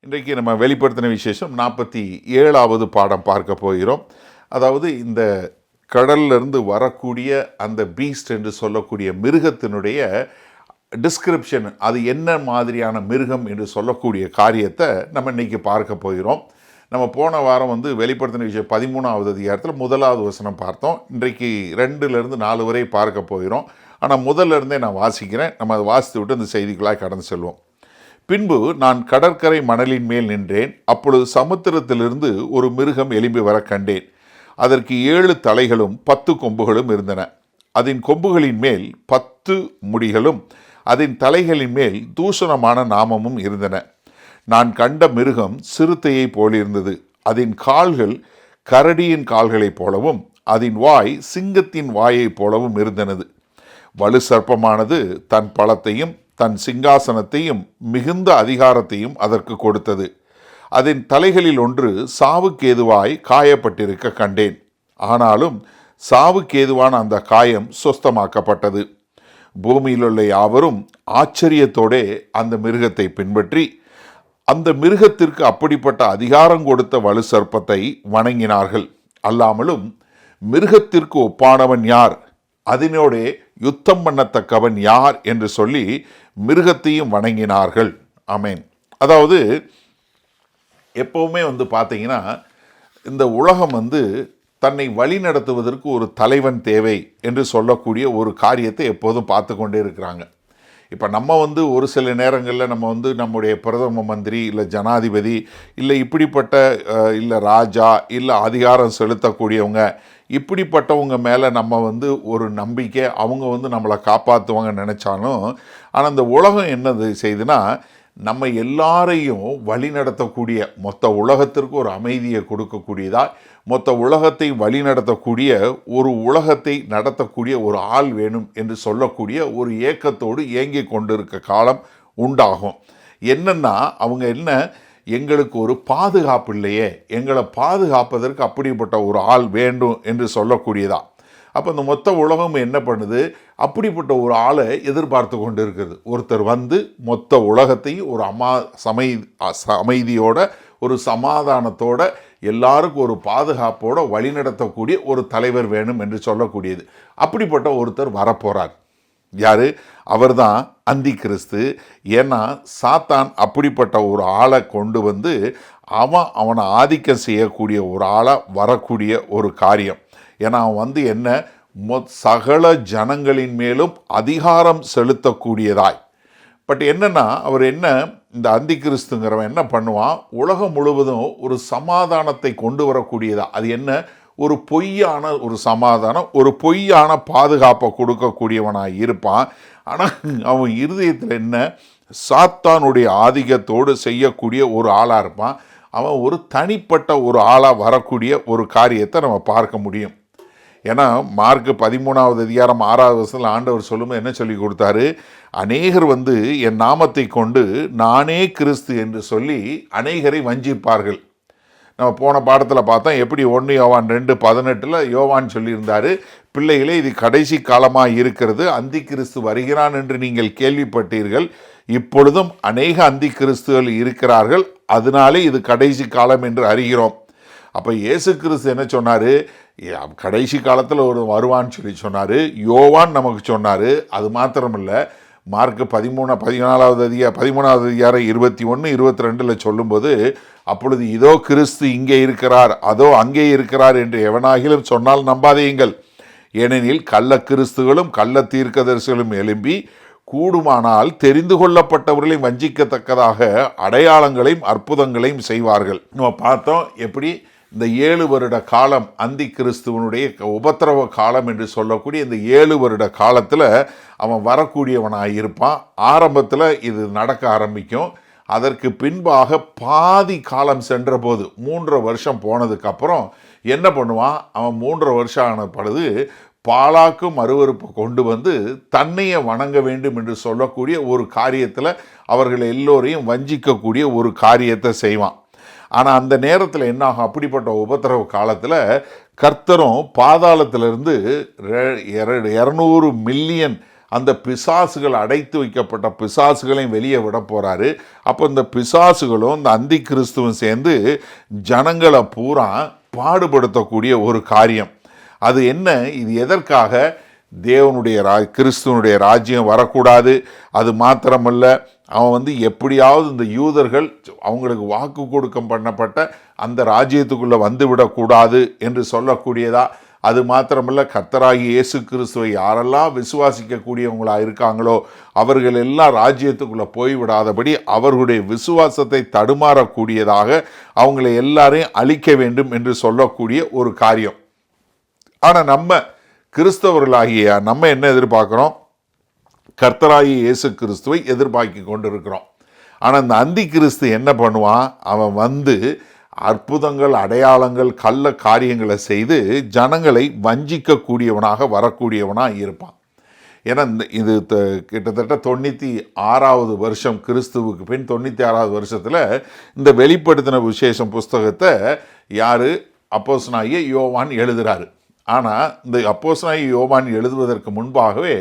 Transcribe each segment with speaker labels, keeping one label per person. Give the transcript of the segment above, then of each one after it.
Speaker 1: இன்றைக்கு நம்ம வெளிப்படுத்தின விசேஷம் 47வது பாடம் பார்க்க போகிறோம். அதாவது இந்த கடல்லிருந்து வரக்கூடிய அந்த பீஸ்ட் என்று சொல்லக்கூடிய மிருகத்தினுடைய டிஸ்கிரிப்ஷன், அது என்ன மாதிரியான மிருகம் என்று சொல்லக்கூடிய காரியத்தை நம்ம இன்றைக்கி பார்க்க போகிறோம். நம்ம போன வாரம் வெளிப்படுத்தின விஷயம் 13வது அதிகாரத்தில் 1வது வசனம் பார்த்தோம். இன்றைக்கு 2லிருந்து 4 வரை பார்க்க போகிறோம். ஆனால் முதல்ல இருந்தே நான் வாசிக்கிறேன். நம்ம அதை வாசித்து விட்டு இந்த செய்திகளாக கடந்து செல்வோம். பின்பு நான் கடற்கரை மணலின் மேல் நின்றேன். அப்பொழுது சமுத்திரத்திலிருந்து ஒரு மிருகம் எழும்பி வர கண்டேன். அதற்கு 7 தலைகளும் 10 கொம்புகளும் இருந்தன. அதன் கொம்புகளின் மேல் 10 முடிகளும் அதன் தலைகளின் மேல் தூஷணமான நாமமும் இருந்தன. நான் கண்ட மிருகம் சிறுத்தையை போலிருந்தது. அதன் கால்கள் கரடியின் கால்களைப் போலவும் அதன் வாய் சிங்கத்தின் வாயைப் போலவும் இருந்தனது. வலு சர்ப்பமானது தன் பலத்தையும் தன் சிங்காசனத்தையும் மிகுந்த அதிகாரத்தையும் அதற்கு கொடுத்தது. அதன் தலைகளில் ஒன்று சாவுக்கேதுவாய் காயப்பட்டிருக்க கண்டேன். ஆனாலும் சாவுக்கேதுவான அந்த காயம் சொஸ்தமாக்கப்பட்டது. பூமியிலுள்ள யாவரும் ஆச்சரியத்தோடே அந்த மிருகத்தை பின்பற்றி அந்த மிருகத்திற்கு அப்படிப்பட்ட அதிகாரம் கொடுத்த வலு சர்ப்பத்தை வணங்கினார்கள். அல்லாமலும் மிருகத்திற்கு ஒப்பானவன் யார், அதனோடே யுத்தம் பண்ணத்தக்கவன் யார் என்று சொல்லி மிருகத்தையும் வணங்கினார்கள். ஆமென். அதாவது எப்பவுமே பார்த்தீங்கன்னா, இந்த உலகம் தன்னை வழி நடத்துவதற்கு ஒரு தலைவன் தேவை என்று சொல்லக்கூடிய ஒரு காரியத்தை எப்போதும் பார்த்து கொண்டே இருக்கிறாங்க. இப்போ நம்ம ஒரு சில நேரங்களில் நம்ம நம்முடைய பிரதம மந்திரி இல்லை ஜனாதிபதி இல்லை இப்படிப்பட்ட இல்லை ராஜா இல்லை அதிகாரம் செலுத்தக்கூடியவங்க இப்படிப்பட்டவங்க மேலே நம்ம ஒரு நம்பிக்கை, அவங்க நம்மளை காப்பாற்றுவாங்க நினச்சாலும், ஆனால் இந்த உலகம் என்னது செய்துன்னா, நம்ம எல்லாரையும் வழி நடத்தக்கூடிய, மொத்த உலகத்திற்கு ஒரு அமைதியை கொடுக்கக்கூடியதா, மொத்த உலகத்தை வழி நடத்தக்கூடிய ஒரு உலகத்தை நடத்தக்கூடிய ஒரு ஆள் வேணும் என்று சொல்லக்கூடிய ஒரு ஏக்கத்தோடு ஏங்கி கொண்டிருக்க காலம் உண்டாகும். என்னன்னா அவங்க எங்களுக்கு ஒரு பாதுகாப்பு இல்லையே, எங்களை பாதுகாப்பதற்கு அப்படிப்பட்ட ஒரு ஆள் வேண்டும் என்று சொல்லக்கூடியதா. அப்போ இந்த மொத்த உலகம் என்ன பண்ணுது, அப்படிப்பட்ட ஒரு ஆளை எதிர்பார்த்து கொண்டு இருக்கிறது. ஒருத்தர் மொத்த உலகத்தையும் ஒரு அமைதியோட ஒரு சமாதானத்தோட எல்லாருக்கும் ஒரு பாதுகாப்போட வழிநடத்தக்கூடிய ஒரு தலைவர் வேணும் என்று சொல்லக்கூடியது. அப்படிப்பட்ட ஒருத்தர் வரப்போகிறார். யார்? அவர்தான் அந்தி கிறிஸ்து. ஏன்னா சாத்தான் அப்படிப்பட்ட ஒரு ஆளை கொண்டு அவனை ஆதிக்கம் செய்யக்கூடிய ஒரு ஆளாக வரக்கூடிய ஒரு காரியம். ஏன்னா அவன் என்ன சகல ஜனங்களின் மேலும் அதிகாரம் செலுத்தக்கூடியதாய். பட் என்னன்னா அவர் இந்த அந்தி கிறிஸ்துங்கிறவன் என்ன பண்ணுவான், உலகம் முழுவதும் ஒரு சமாதானத்தை கொண்டு வரக்கூடியதா. அது என்ன? ஒரு பொய்யான ஒரு சமாதானம், ஒரு பொய்யான பாதுகாப்பை கொடுக்கக்கூடியவனாக இருப்பான். ஆனால் அவன் இருதயத்தில் சாத்தானுடைய ஆதிக்கத்தோடு செய்யக்கூடிய ஒரு ஆளாக இருப்பான். அவன் ஒரு தனிப்பட்ட ஒரு ஆளாக வரக்கூடிய ஒரு காரியத்தை நம்ம பார்க்க முடியும். ஏன்னா மார்க் 13வது அதிகாரம் 6வது வசனத்தில் ஆண்டவர் சொல்லும்போது என்ன சொல்லி கொடுத்தாரு, அநேகர் என் நாமத்தை கொண்டு நானே கிறிஸ்து என்று சொல்லி அநேகரை வஞ்சிப்பார்கள். நம்ம போன பாடத்தில் பார்த்தோம் எப்படி 1 யோவான் 2:18 யோவான் சொல்லியிருந்தார், பிள்ளைகளே இது கடைசி காலமாக இருக்கிறது, அந்தி கிறிஸ்து வருகிறான் என்று நீங்கள் கேள்விப்பட்டீர்கள், இப்பொழுதும் அநேக அந்தி கிறிஸ்துகள் இருக்கிறார்கள், அதனாலே இது கடைசி காலம் என்று அறிகிறோம். அப்போ இயேசு கிறிஸ்து என்ன சொன்னார், கடைசி காலத்தில் ஒரு வருவான்னு சொல்லி சொன்னார். யோவான் நமக்கு சொன்னார். அது மாத்திரமில்லை, மார்க் 13வது அதிகாரம் 21, 22 சொல்லும்போது, அப்பொழுது இதோ கிறிஸ்து இங்கே இருக்கிறார், அதோ அங்கே இருக்கிறார் என்று எவனாகிலும் சொன்னால் நம்பாதீங்கள். ஏனெனில் கள்ள கிறிஸ்துகளும் கள்ள தீர்க்கதரிசிகளும் எழும்பி கூடுமானால் தெரிந்து கொள்ளப்பட்டவர்களையும் வஞ்சிக்கத்தக்கதாக அடையாளங்களையும் அற்புதங்களையும் செய்வார்கள். நம்ம பார்த்தோம் எப்படி இந்த 7 வருட காலம் அந்தி கிறிஸ்துவனுடைய உபத்திரவ காலம் என்று சொல்லக்கூடிய இந்த 7 வருட காலத்தில் அவன் வரக்கூடியவனாக இருப்பான். ஆரம்பத்தில் இது நடக்க ஆரம்பிக்கும். அதற்கு பின்பாக பாதி காலம் சென்ற போது 3 வருஷம் போனதுக்கப்புறம் என்ன பண்ணுவான், அவன் 3 வருஷம் ஆன பொழுது பாலாக்கும் அருவருப்பை கொண்டு தன்னையை வணங்க வேண்டும் என்று சொல்லக்கூடிய ஒரு காரியத்தில் அவர்கள் எல்லோரையும் வஞ்சிக்கக்கூடிய ஒரு காரியத்தை செய்வான். ஆனால் அந்த நேரத்தில் என்ன ஆகும், அப்படிப்பட்ட உபத்திரவ காலத்தில் கர்த்தரும் பாதாளத்திலிருந்து 200 மில்லியன் அந்த பிசாசுகள் அடைத்து வைக்கப்பட்ட பிசாசுகளையும் வெளியே விட போகிறாரு. அப்போ இந்த பிசாசுகளும் இந்த அந்தி கிறிஸ்துவும் சேர்ந்து ஜனங்களை பூரா பாடுபடுத்தக்கூடிய ஒரு காரியம். அது என்ன? இது எதற்காக? தேவனுடைய கிறிஸ்துவனுடைய ராஜ்யம் வரக்கூடாது. அது மாத்திரமல்ல, அவன் எப்படியாவது இந்த யூதர்கள் அவங்களுக்கு வாக்கு கொடுக்கம் பண்ணப்பட்ட அந்த ராஜ்யத்துக்குள்ளே வந்துவிடக்கூடாது என்று சொல்லக்கூடியதா. அது மாத்திரமல்ல, கர்த்தராகிய இயேசு கிறிஸ்துவை யாரெல்லாம் விசுவாசிக்கக்கூடியவங்களா இருக்காங்களோ அவர்கள் எல்லாம் ராஜ்யத்துக்குள்ளே போய்விடாதபடி அவர்களுடைய விசுவாசத்தை தடுமாறக்கூடியதாக அவங்களை எல்லாரையும் அழிக்க வேண்டும் என்று சொல்லக்கூடிய ஒரு காரியம். ஆனால் நம்ம கிறிஸ்தவர்களாகிய நம்ம என்ன எதிர்பார்க்குறோம்? கர்த்தராகிய இயேசு கிறிஸ்துவை எதிர்பார்க்கி கொண்டு இருக்கிறோம். ஆனால் இந்த அந்தி கிறிஸ்து என்ன பண்ணுவான்? அவன் அற்புதங்கள், அடையாளங்கள், கள்ள காரியங்களை செய்து ஜனங்களை வஞ்சிக்கக்கூடியவனாக வரக்கூடியவனாக இருப்பான். ஏன்னா இது கிட்டத்தட்ட 96வது வருஷம் கிறிஸ்துவுக்கு பின் 96வது வருஷத்தில் இந்த வெளிப்படுத்தின விசேஷம் புஸ்தகத்தை யார்? அப்போஸ்தலனாகிய யோவான் எழுதுகிறாரு. ஆனால் இந்த அப்போஸ்தலனாகிய யோவான் எழுதுவதற்கு முன்பாகவே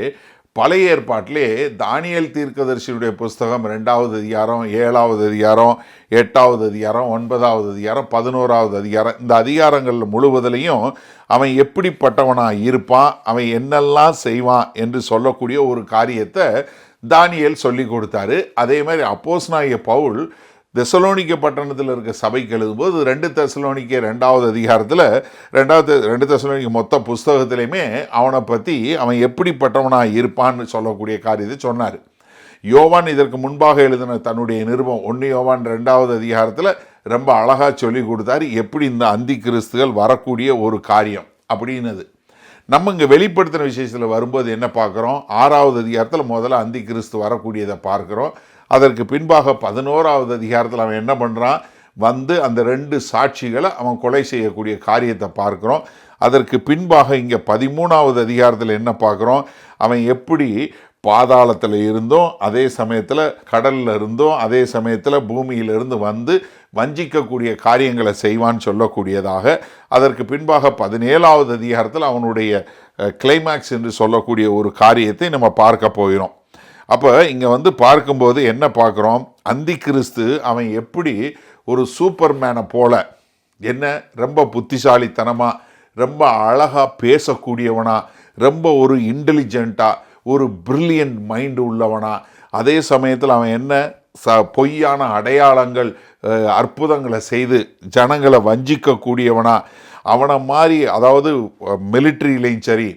Speaker 1: பழைய ஏற்பாட்டிலே தானியேல் தீர்க்கதரிசியுடைய புஸ்தகம் 2வது அதிகாரம், 7வது அதிகாரம், 8வது அதிகாரம், 9வது அதிகாரம், 11வது அதிகாரம், இந்த அதிகாரங்கள் முழுவதிலையும் அவன் எப்படிப்பட்டவனாக இருப்பான், அவன் என்னெல்லாம் செய்வான் என்று சொல்லக்கூடிய ஒரு காரியத்தை தானியேல் சொல்லி கொடுத்தாரு. அதே மாதிரி அப்போஸ்தலனாகிய பவுல் தெசலோனிக்க பட்டணத்தில் இருக்க சபைக்கு எழுதும்போது 2 தெசலோனிக்க 2வது அதிகாரத்தில் 2 தெசலோனிக்க மொத்த புஸ்தகத்திலையுமே அவனை பற்றி அவன் எப்படிப்பட்டவனாக இருப்பான்னு சொல்லக்கூடிய காரியத்தை சொன்னார். யோவான் இதற்கு முன்பாக எழுதின தன்னுடைய நிருபம் 1 யோவான் 2வது அதிகாரத்தில் ரொம்ப அழகாக சொல்லி கொடுத்தாரு எப்படி இந்த அந்தி கிறிஸ்துகள் வரக்கூடிய ஒரு காரியம் அப்படின்னது. நம்ம இங்கே வெளிப்படுத்தின விசேஷத்தில் வரும்போது என்ன பார்க்குறோம்? 6வது அதிகாரத்தில் முதல்ல அந்தி கிறிஸ்து வரக்கூடியதை பார்க்குறோம். அதற்கு பின்பாக 11வது அதிகாரத்தில் அவன் என்ன பண்ணுறான்? அந்த 2 சாட்சிகளை அவன் கொலை செய்யக்கூடிய காரியத்தை பார்க்குறோம். அதற்கு பின்பாக இங்கே 13வது அதிகாரத்தில் என்ன பார்க்குறோம்? அவன் எப்படி பாதாளத்தில் இருந்தோம், அதே சமயத்தில் கடலில் இருந்தோம், அதே சமயத்தில் பூமியிலிருந்து வஞ்சிக்கக்கூடிய காரியங்களை செய்வான்னு சொல்லக்கூடியதாக. அதற்கு பின்பாக 17வது அதிகாரத்தில் அவனுடைய கிளைமேக்ஸ் என்று சொல்லக்கூடிய ஒரு காரியத்தை நம்ம பார்க்க போகிறோம். அப்போ இங்கே பார்க்கும்போது என்ன பார்க்குறோம்? அந்தி கிறிஸ்து அவன் எப்படி ஒரு சூப்பர்மேனை போல, என்ன ரொம்ப புத்திசாலித்தனமாக, ரொம்ப அழகாக பேசக்கூடியவனா, ரொம்ப ஒரு இன்டெலிஜென்ட்டாக, ஒரு பிரில்லியன்ட் மைண்டு உள்ளவனா, அதே சமயத்தில் அவன் என்ன பொய்யான அடையாளங்கள், அற்புதங்களை செய்து ஜனங்களை வஞ்சிக்கக்கூடியவனா, அவனை மாதிரி, அதாவது மிலிட்ரியிலையும் சரி,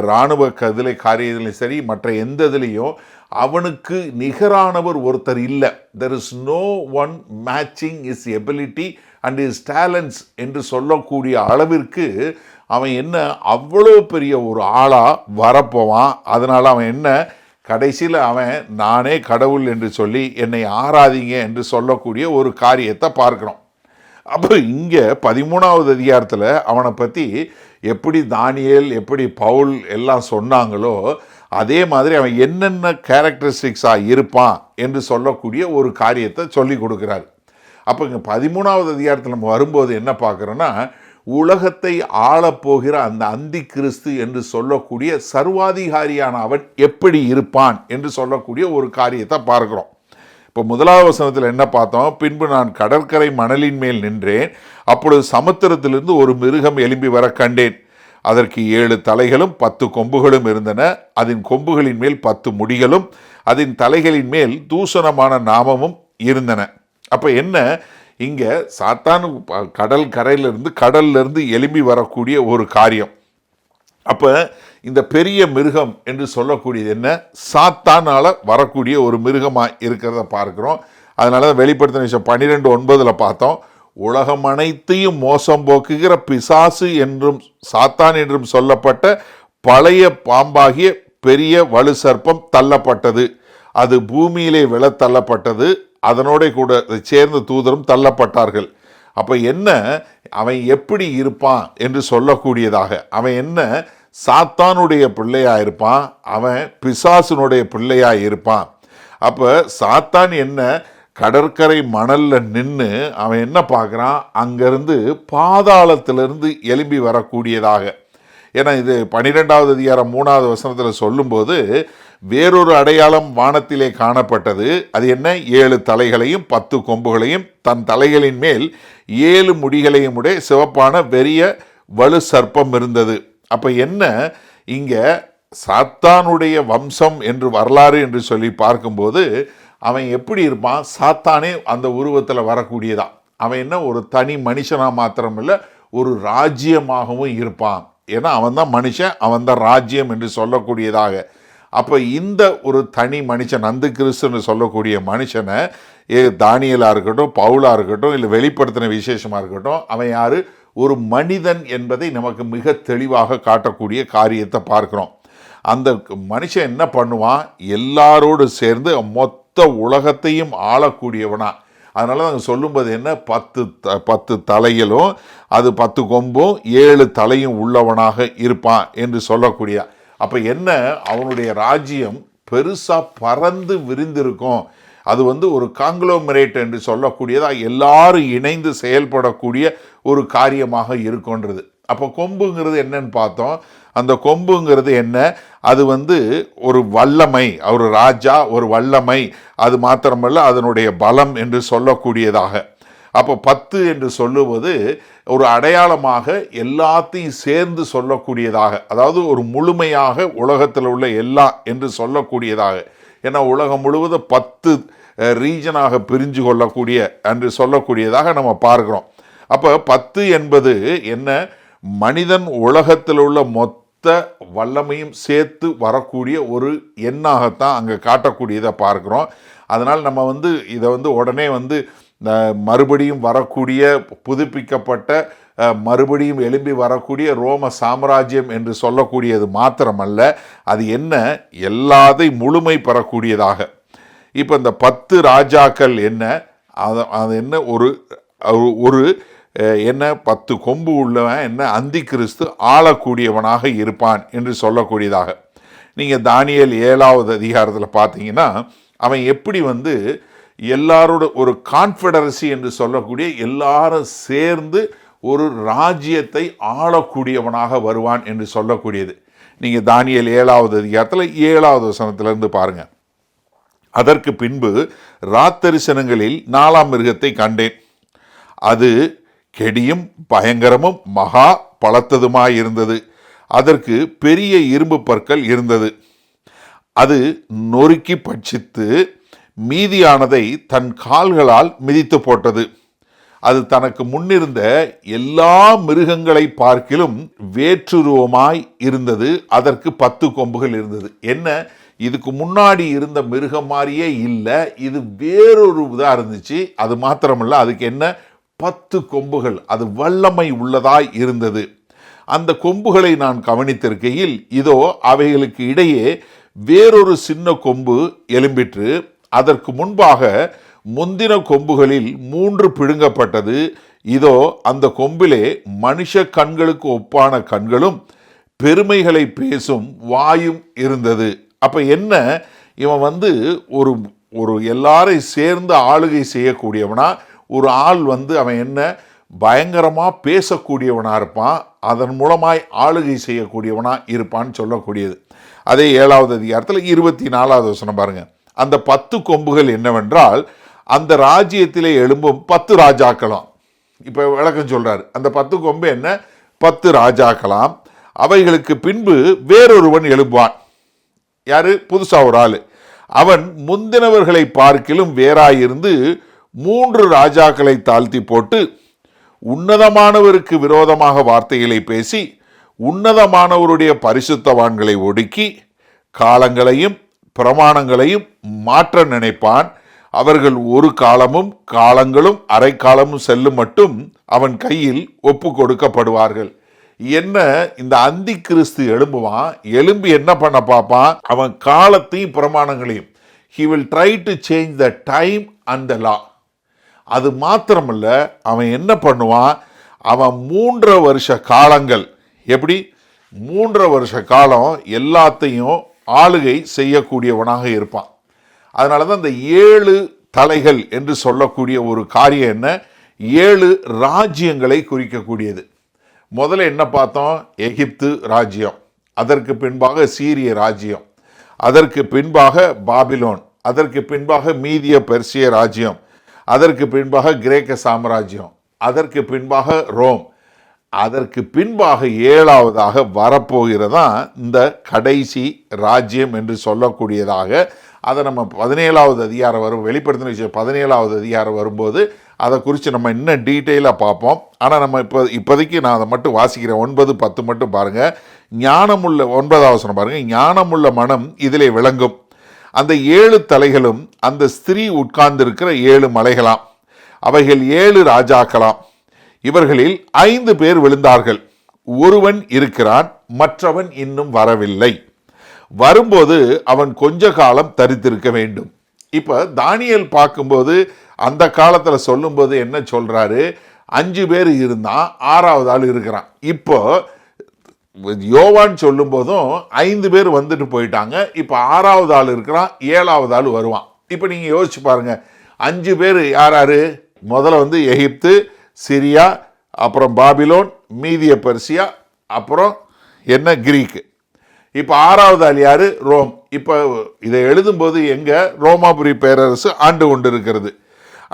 Speaker 1: இராணுவ காரியத்திலையும் சரி, மற்ற எந்த இதுலேயும் அவனுக்கு நிகரானவர் ஒருத்தர் இல்லை. There is no one matching is ability and is talents என்று சொல்லக்கூடிய அளவிற்கு அவன் என்ன அவ்வளோ பெரிய ஒரு ஆளாக வரப்போவான். அதனால் அவன் என்ன கடைசியில் அவன் நானே கடவுள் என்று சொல்லி என்னை ஆராதிங்க என்று சொல்லக்கூடிய ஒரு காரியத்தை பார்க்குறோம். அப்போ இங்கே 13வது அதிகாரத்தில் அவனை பற்றி எப்படி தானியேல், எப்படி பவுல் எல்லாம் சொன்னாங்களோ அதே மாதிரி அவன் என்னென்ன கேரக்டரிஸ்டிக்ஸாக இருப்பான் என்று சொல்லக்கூடிய ஒரு காரியத்தை சொல்லி கொடுக்குறாரு. அப்போ இங்கே 13வது அதிகாரத்தில் நம்ம வரும்போது என்ன பார்க்குறோன்னா, உலகத்தை ஆளப்போகிற அந்த அந்தி கிறிஸ்து என்று சொல்லக்கூடிய சர்வாதிகாரியான அவன் எப்படி இருப்பான் என்று சொல்லக்கூடிய ஒரு காரியத்தை பார்க்குறோம். இப்போ 1வது வசனத்தில் என்ன பார்த்தோம்? பின்பு நான் கடற்கரை மணலின் மேல் நின்றேன், அப்பொழுது சமுத்திரத்திலிருந்து ஒரு மிருகம் எழும்பி வர கண்டேன். அதற்கு 7 தலைகளும் 10 கொம்புகளும் இருந்தன. அதன் கொம்புகளின் மேல் 10 முடிகளும் அதன் தலைகளின் மேல் தூஷணமான நாமமும் இருந்தன. அப்போ என்ன? இங்கே சாத்தான் கடல்லிருந்து எழும்பி வரக்கூடிய ஒரு காரியம். அப்போ இந்த பெரிய மிருகம் என்று சொல்லக்கூடியது என்ன? சாத்தானால் வரக்கூடிய ஒரு மிருகமாக இருக்கிறத பார்க்குறோம். அதனால தான் வெளிப்படுத்தின விஷயம் 12:9 பார்த்தோம். உலகம் அனைத்தையும் மோசம் போக்குகிற பிசாசு என்றும் சாத்தான் என்றும் சொல்லப்பட்ட பழைய பாம்பாகிய பெரிய வலு சர்ப்பம் தள்ளப்பட்டது. அது பூமியிலே விழ தள்ளப்பட்டது. அதனோட கூட சேர்ந்த தூதரும் தள்ளப்பட்டார்கள். அப்போ என்ன? அவன் எப்படி இருப்பான் என்று சொல்லக்கூடியதாக, அவன் என்ன சாத்தானுடைய பிள்ளையாக இருப்பான், அவன் பிசாசுனுடைய பிள்ளையாக இருப்பான். அப்போ சாத்தான் என்ன கடற்கரை மணலில் நின்று அவன் என்ன பார்க்குறான்? அங்கேருந்து பாதாளத்திலிருந்து எழும்பி வரக்கூடியதாக. ஏன்னா இது 12வது அதிகாரம் 3வது வசனத்தில் சொல்லும்போது வேறொரு அடையாளம் வானத்திலே காணப்பட்டது. அது என்ன? 7 தலைகளையும் 10 கொம்புகளையும் தன் தலைகளின் மேல் 7 முடிகளையும் உடைய சிவப்பான பெரிய வலு சர்ப்பம் இருந்தது. அப்ப என்ன, இங்க சாத்தானுடைய வம்சம் என்று வரலாறு என்று சொல்லி பார்க்கும்போது அவன் எப்படி இருப்பான்? சாத்தானே அந்த உருவத்தில் வரக்கூடியதான். அவன் என்ன, ஒரு தனி மனுஷனா மாத்திரம் இல்லை, ஒரு ராஜ்யமாகவும் இருப்பான். ஏன்னா அவன் தான் மனுஷன், அவன் தான் ராஜ்யம் என்று சொல்லக்கூடியதாக. அப்போ இந்த ஒரு தனி மனுஷன், அந்த கிறிஸ்துன்னு சொல்லக்கூடிய மனுஷனை தானியலாக இருக்கட்டும், பவுலாக இருக்கட்டும், இல்லை வெளிப்படுத்தின விசேஷமாக இருக்கட்டும், அவன் யார்? ஒரு மனிதன் என்பதை நமக்கு மிக தெளிவாக காட்டக்கூடிய காரியத்தை பார்க்குறோம். அந்த மனுஷன் என்ன பண்ணுவான்? எல்லாரோடு சேர்ந்து மொத்த உலகத்தையும் ஆளக்கூடியவனா. அதனால நாங்கள் சொல்லும்போது என்ன, 10 தலையிலும் அது 10 கொம்பும் 7 தலையும் உள்ளவனாக இருப்பான் என்று சொல்லக்கூடிய. அப்போ என்ன, அவனுடைய ராஜ்யம் பெருசாக பறந்து விரிந்திருக்கும். அது ஒரு காங்க்ளோமரேட் என்று சொல்லக்கூடியதா, எல்லாரும் இணைந்து செயல்படக்கூடிய ஒரு காரியமாக இருக்குன்றது. அப்போ கொம்புங்கிறது என்னன்னு பார்த்தோம். அந்த கொம்புங்கிறது என்ன? அது ஒரு வல்லமை, ஒரு ராஜா, ஒரு வல்லமை. அது மாத்திரமல்ல, அதனுடைய பலம் என்று சொல்லக்கூடியதாக. அப்போ 10 என்று சொல்லுவது ஒரு அடையாளமாக எல்லாத்தையும் சேர்ந்து சொல்லக்கூடியதாக, அதாவது ஒரு முழுமையாக உலகத்தில் உள்ள எல்லா என்று சொல்லக்கூடியதாக. ஏன்னா உலகம் முழுவதும் 10 ரீஜனாக பிரிஞ்சு கொள்ளக்கூடிய என்று சொல்லக்கூடியதாக நம்ம பார்க்கிறோம். அப்போ 10 என்பது என்ன? மனிதன் உலகத்தில் உள்ள மொத்த வல்லமையும் சேர்த்து வரக்கூடிய ஒரு எண்ணாகத்தான் அங்கே காட்டக்கூடியதை பார்க்குறோம். அதனால் நம்ம இதை உடனே மறுபடியும் வரக்கூடிய புதுப்பிக்கப்பட்ட மறுபடியும் எழும்பி வரக்கூடிய ரோம சாம்ராஜ்யம் என்று சொல்லக்கூடியது மாத்திரமல்ல, அது என்ன, எல்லாத்தையும் முழுமை பெறக்கூடியதாக. இப்போ இந்த 10 ராஜாக்கள் என்ன, அது என்ன, ஒரு என்ன 10 கொம்பு உள்ளவன் என்ன, அந்தி கிறிஸ்து ஆளக்கூடியவனாக இருப்பான் என்று சொல்லக்கூடியதாக. நீங்கள் தானியேல் 7வது அதிகாரத்தில் பார்த்தீங்கன்னா அவன் எப்படி எல்லாரோட ஒரு கான்ஃபெடரசி என்று சொல்லக்கூடிய எல்லாரும் சேர்ந்து ஒரு ராஜ்யத்தை ஆளக்கூடியவனாக வருவான் என்று சொல்லக்கூடியது. நீங்கள் தானியேல் 7வது அதிகாரத்தில் 7வது வசனத்திலிருந்து பாருங்கள். அதற்கு பின்பு ராத்தரிசனங்களில் 4ஆம் மிருகத்தை கண்டேன். அது கெடியும் பயங்கரமும் மகா பலத்ததுமாயிருந்தது. அதற்கு பெரிய இரும்பு பற்கள் இருந்தது. அது நொறுக்கி பட்சித்து மீதியானதை தன் கால்களால் மிதித்து போட்டது. அது தனக்கு முன்னிருந்த எல்லா மிருகங்களை பார்க்கிலும் வேற்றுருவமாய் இருந்தது. அதற்கு 10 கொம்புகள் இருந்தது. என்ன, இதுக்கு முன்னாடி இருந்த மிருகம் மாதிரியே இல்லை, இது வேறொரு இதாக இருந்துச்சு. அது மாத்திரமல்ல, அதுக்கு என்ன, 10 கொம்புகள், அது வல்லமை உள்ளதாய் இருந்தது. அந்த கொம்புகளை நான் கவனித்திருக்கையில் இதோ அவைகளுக்கு இடையே வேறொரு சின்ன கொம்பு எழும்பிற்று. அதற்கு முன்பாக முந்தின கொம்புகளில் 3 பிடுங்கப்பட்டது. இதோ அந்த கொம்பிலே மனுஷ கண்களுக்கு ஒப்பான கண்களும் பெருமைகளை பேசும் வாயும் இருந்தது. அப்ப என்ன, இவன் ஒரு எல்லாரையும் சேர்ந்து ஆளுகை செய்யக்கூடியவனா, ஒரு ஆள் அவன் என்ன, பயங்கரமாக பேசக்கூடியவனாக இருப்பான், அதன் மூலமாய் ஆளுகை செய்யக்கூடியவனா இருப்பான்னு சொல்லக்கூடியது. அதே 7வது அதிகாரத்தில் 24வது வசனம் பாருங்க. அந்த 10 கொம்புகள் என்னவென்றால் அந்த ராஜ்யத்திலே எழும்பும் 10 ராஜாக்களாம். இப்போ விளக்கம் சொல்றாரு. அந்த 10 கொம்பு என்ன, 10 ராஜாக்களாம். அவைகளுக்கு பின்பு வேறொருவன் எழும்புவான். யாரு? புதுசா ஒரு ஆள். அவன் முந்தினவர்களை பார்க்கிலும் வேறாயிருந்து 3 ராஜாக்களை தாழ்த்தி போட்டு உன்னதமானவருக்கு விரோதமாக வார்த்தைகளை பேசி உன்னதமானவருடைய பரிசுத்தவான்களை ஒடுக்கி காலங்களையும் பிரமாணங்களையும் மாற்ற நினைப்பான். அவர்கள் ஒரு காலமும் காலங்களும் அரை காலமும் செல்லும் மட்டும் அவன் கையில் ஒப்பு கொடுக்கப்படுவார்கள். என்ன, இந்த அந்தி கிறிஸ்து எழும்புவான். எழும்பி என்ன பண்ண பார்ப்பான்? அவன் காலத்தையும் பிரமாணங்களையும், he will try to change the time and the law. அது மாத்திரமல்ல, அவன் என்ன பண்ணுவான்? அவன் 3 வருஷ காலங்கள், எப்படி 3 வருஷ காலம் எல்லாத்தையும் ஆளுகை செய்யக்கூடியவனாக இருப்பான். அதனால தான் இந்த 7 தலைகள் என்று சொல்லக்கூடிய ஒரு காரியம் என்ன, 7 ராஜ்யங்களை குறிக்கக்கூடியது. முதல்ல என்ன பார்த்தோம்? எகிப்து ராஜ்யம், அதற்கு பின்பாக சீரிய ராஜ்யம், அதற்கு பின்பாக பாபிலோன், அதற்கு பின்பாக மீதிய பெர்சிய ராஜ்யம், அதற்கு பின்பாக கிரேக்க சாம்ராஜ்யம், அதற்கு பின்பாக ரோம், அதற்கு பின்பாக 7ஆவதாக வரப்போகிறதா இந்த கடைசி ராஜ்யம் என்று சொல்லக்கூடியதாக. அதை நம்ம 17ஆவது அதிகாரம் வரும், வெளிப்படுத்தின விஷயம் 17ஆவது அதிகாரம் வரும்போது அதை குறித்து நம்ம இன்னும் டீட்டெயிலாக பார்ப்போம். ஆனால் நம்ம இப்போதைக்கு நான் அதை மட்டும் வாசிக்கிறேன். 9, 10 மட்டும் பாருங்கள். ஞானமுள்ள 9ஆவது வசனம் பாருங்கள். ஞானமுள்ள மனம் இதிலே விளங்கும். அந்த 7 தலைகளும் அந்த ஸ்திரீ உட்கார்ந்திருக்கிற 7 மலைகளாம். அவைகள் 7 ராஜாக்களாம். இவர்களில் 5 பேர் விழுந்தார்கள். ஒருவன் இருக்கிறான், மற்றவன் இன்னும் வரவில்லை. வரும்போது அவன் கொஞ்ச காலம் தரித்திருக்க வேண்டும். இப்போ தானியேல் பார்க்கும்போது அந்த காலத்தில் சொல்லும்போது என்ன சொல்றாரு? 5 பேர் இருந்தான், 6ஆவது ஆள் இருக்கிறான். இப்போ யோவான் சொல்லும் போதும் 5 பேர் வந்துட்டு போயிட்டாங்க. இப்போ 6ஆவது ஆள் இருக்கிறான், 7ஆவது ஆள் வருவான். இப்போ நீங்க யோசிச்சு பாருங்க, 5 பேர் யாராரு? முதல்ல எகிப்து, சிரியா, அப்புறம் பாபிலோன், மீதிய பெர்சியா, அப்புறம் கிரீக்கு. இப்போ 6ஆவது ஆள் யாரு? ரோம். இப்போ இதை எழுதும்போது எங்க ரோமாபுரி பேரரசு ஆண்டு கொண்டு இருக்கிறது.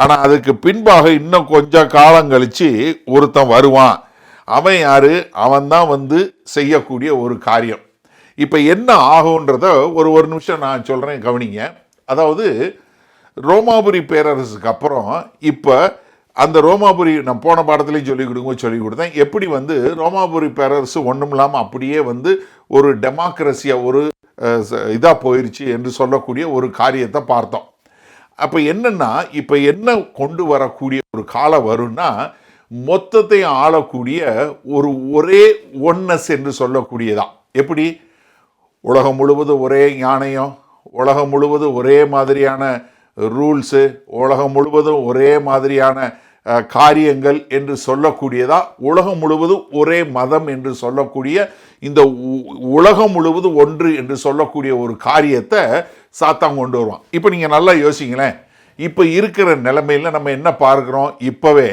Speaker 1: ஆனால் அதுக்கு பின்பாக இன்னும் கொஞ்சம் காலம் கழிச்சு ஒருத்தன் வருவான். அவன் யாரு? அவன் தான் செய்யக்கூடிய ஒரு காரியம். இப்போ என்ன ஆகுன்றத ஒரு நிமிஷம் நான் சொல்றேன், கவனிங்க. அதாவது ரோமாபுரி பேரரசுக்கு அப்புறம் இப்போ அந்த ரோமாபுரி, நான் போன பாடத்துலையும் சொல்லி கொடுத்தேன், எப்படி ரோமாபுரி பேரரசு ஒன்றும் இல்லாமல் அப்படியே ஒரு டெமோக்ரஸியாக ஒரு இதாக போயிடுச்சு என்று சொல்லக்கூடிய ஒரு காரியத்தை பார்த்தோம். அப்போ என்னன்னா, இப்போ என்ன கொண்டு வரக்கூடிய ஒரு காலம் வரும்னா, மொத்தத்தை ஆளக்கூடிய ஒரே ஒன்னஸ் என்று சொல்லக்கூடியதான். எப்படி? உலகம் முழுவதும் ஒரே ஞானம், உலகம் முழுவதும் ஒரே மாதிரியான ரூல்ஸு, உலகம் முழுவதும் ஒரே மாதிரியான காரியங்கள் என்று சொல்லக்கூடியதா, உலகம் முழுவதும் ஒரே மதம் என்று சொல்லக்கூடிய இந்த உலகம் முழுவதும் ஒன்று என்று சொல்லக்கூடிய ஒரு காரியத்தை சாத்தான் கொண்டு வருவான். இப்போ நீங்கள் நல்லா யோசிங்களேன். இப்போ இருக்கிற நிலைமையில் நம்ம என்ன பார்க்குறோம்? இப்போவே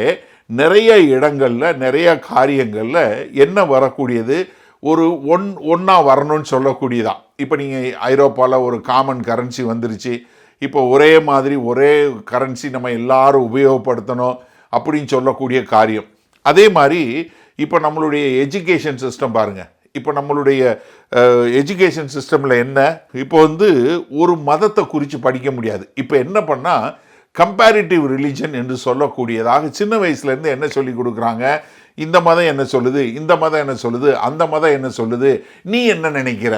Speaker 1: நிறைய இடங்களில் நிறைய காரியங்களில் என்ன வரக்கூடியது? ஒன்றா வரணும்னு சொல்லக்கூடியதான். இப்போ நீங்கள் ஐரோப்பாவில் ஒரு காமன் கரன்சி வந்துருச்சு. இப்போ ஒரே மாதிரி ஒரே கரன்சி நம்ம எல்லாரும் உபயோகப்படுத்தணும் அப்படின்னு சொல்லக்கூடிய காரியம். அதே மாதிரி இப்போ நம்மளுடைய எஜுகேஷன் சிஸ்டம் பாருங்கள். இப்போ நம்மளுடைய எஜுகேஷன் சிஸ்டமில் என்ன, இப்போ ஒரு மதத்தை குறித்து படிக்க முடியாது. இப்போ என்ன பண்ணால் கம்பேரிட்டிவ் ரிலிஜன் என்று சொல்லக்கூடியதாக சின்ன வயசுலேருந்து என்ன சொல்லி கொடுக்குறாங்க? இந்த மதம் என்ன சொல்லுது, இந்த மதம் என்ன சொல்லுது, அந்த மதம் என்ன சொல்லுது, நீ என்ன நினைக்கிற?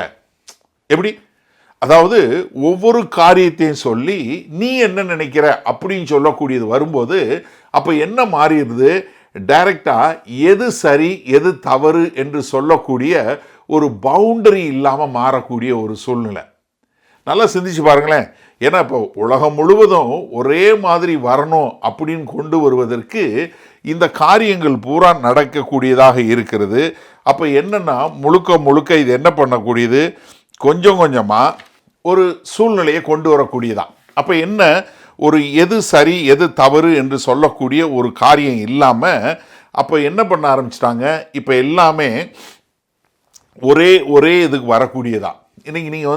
Speaker 1: எப்படி? அதாவது ஒவ்வொரு காரியத்தையும் சொல்லி நீ என்ன நினைக்கிற அப்படின்னு சொல்லக்கூடியது வரும்போது அப்போ என்ன மாறிடுது? டைரக்டா எது சரி எது தவறு என்று சொல்லக்கூடிய ஒரு பவுண்டரி இல்லாமல் மாறக்கூடிய ஒரு சூழ்நிலை. நல்லா சிந்திச்சு பாருங்களேன். ஏன்னா இப்போ உலகம் முழுவதும் ஒரே மாதிரி வரணும் அப்படின்னு கொண்டு வருவதற்கு இந்த காரியங்கள் பூரா நடக்கக்கூடியதாக இருக்கிறது. அப்போ என்னன்னா, முழுக்க இது என்ன பண்ணக்கூடியது? கொஞ்சம் கொஞ்சமாக ஒரு சூழ்நிலையை கொண்டு வரக்கூடியதான். அப்போ என்ன, ஒரு எது சரி எது தவறு என்று சொல்லக்கூடிய ஒரு காரியம் இல்லாமல் அப்போ என்ன பண்ண ஆரம்பிச்சிட்டாங்க? இப்போ எல்லாமே ஒரே இதுக்கு வரக்கூடியதான். இன்னைக்கு நீங்கள்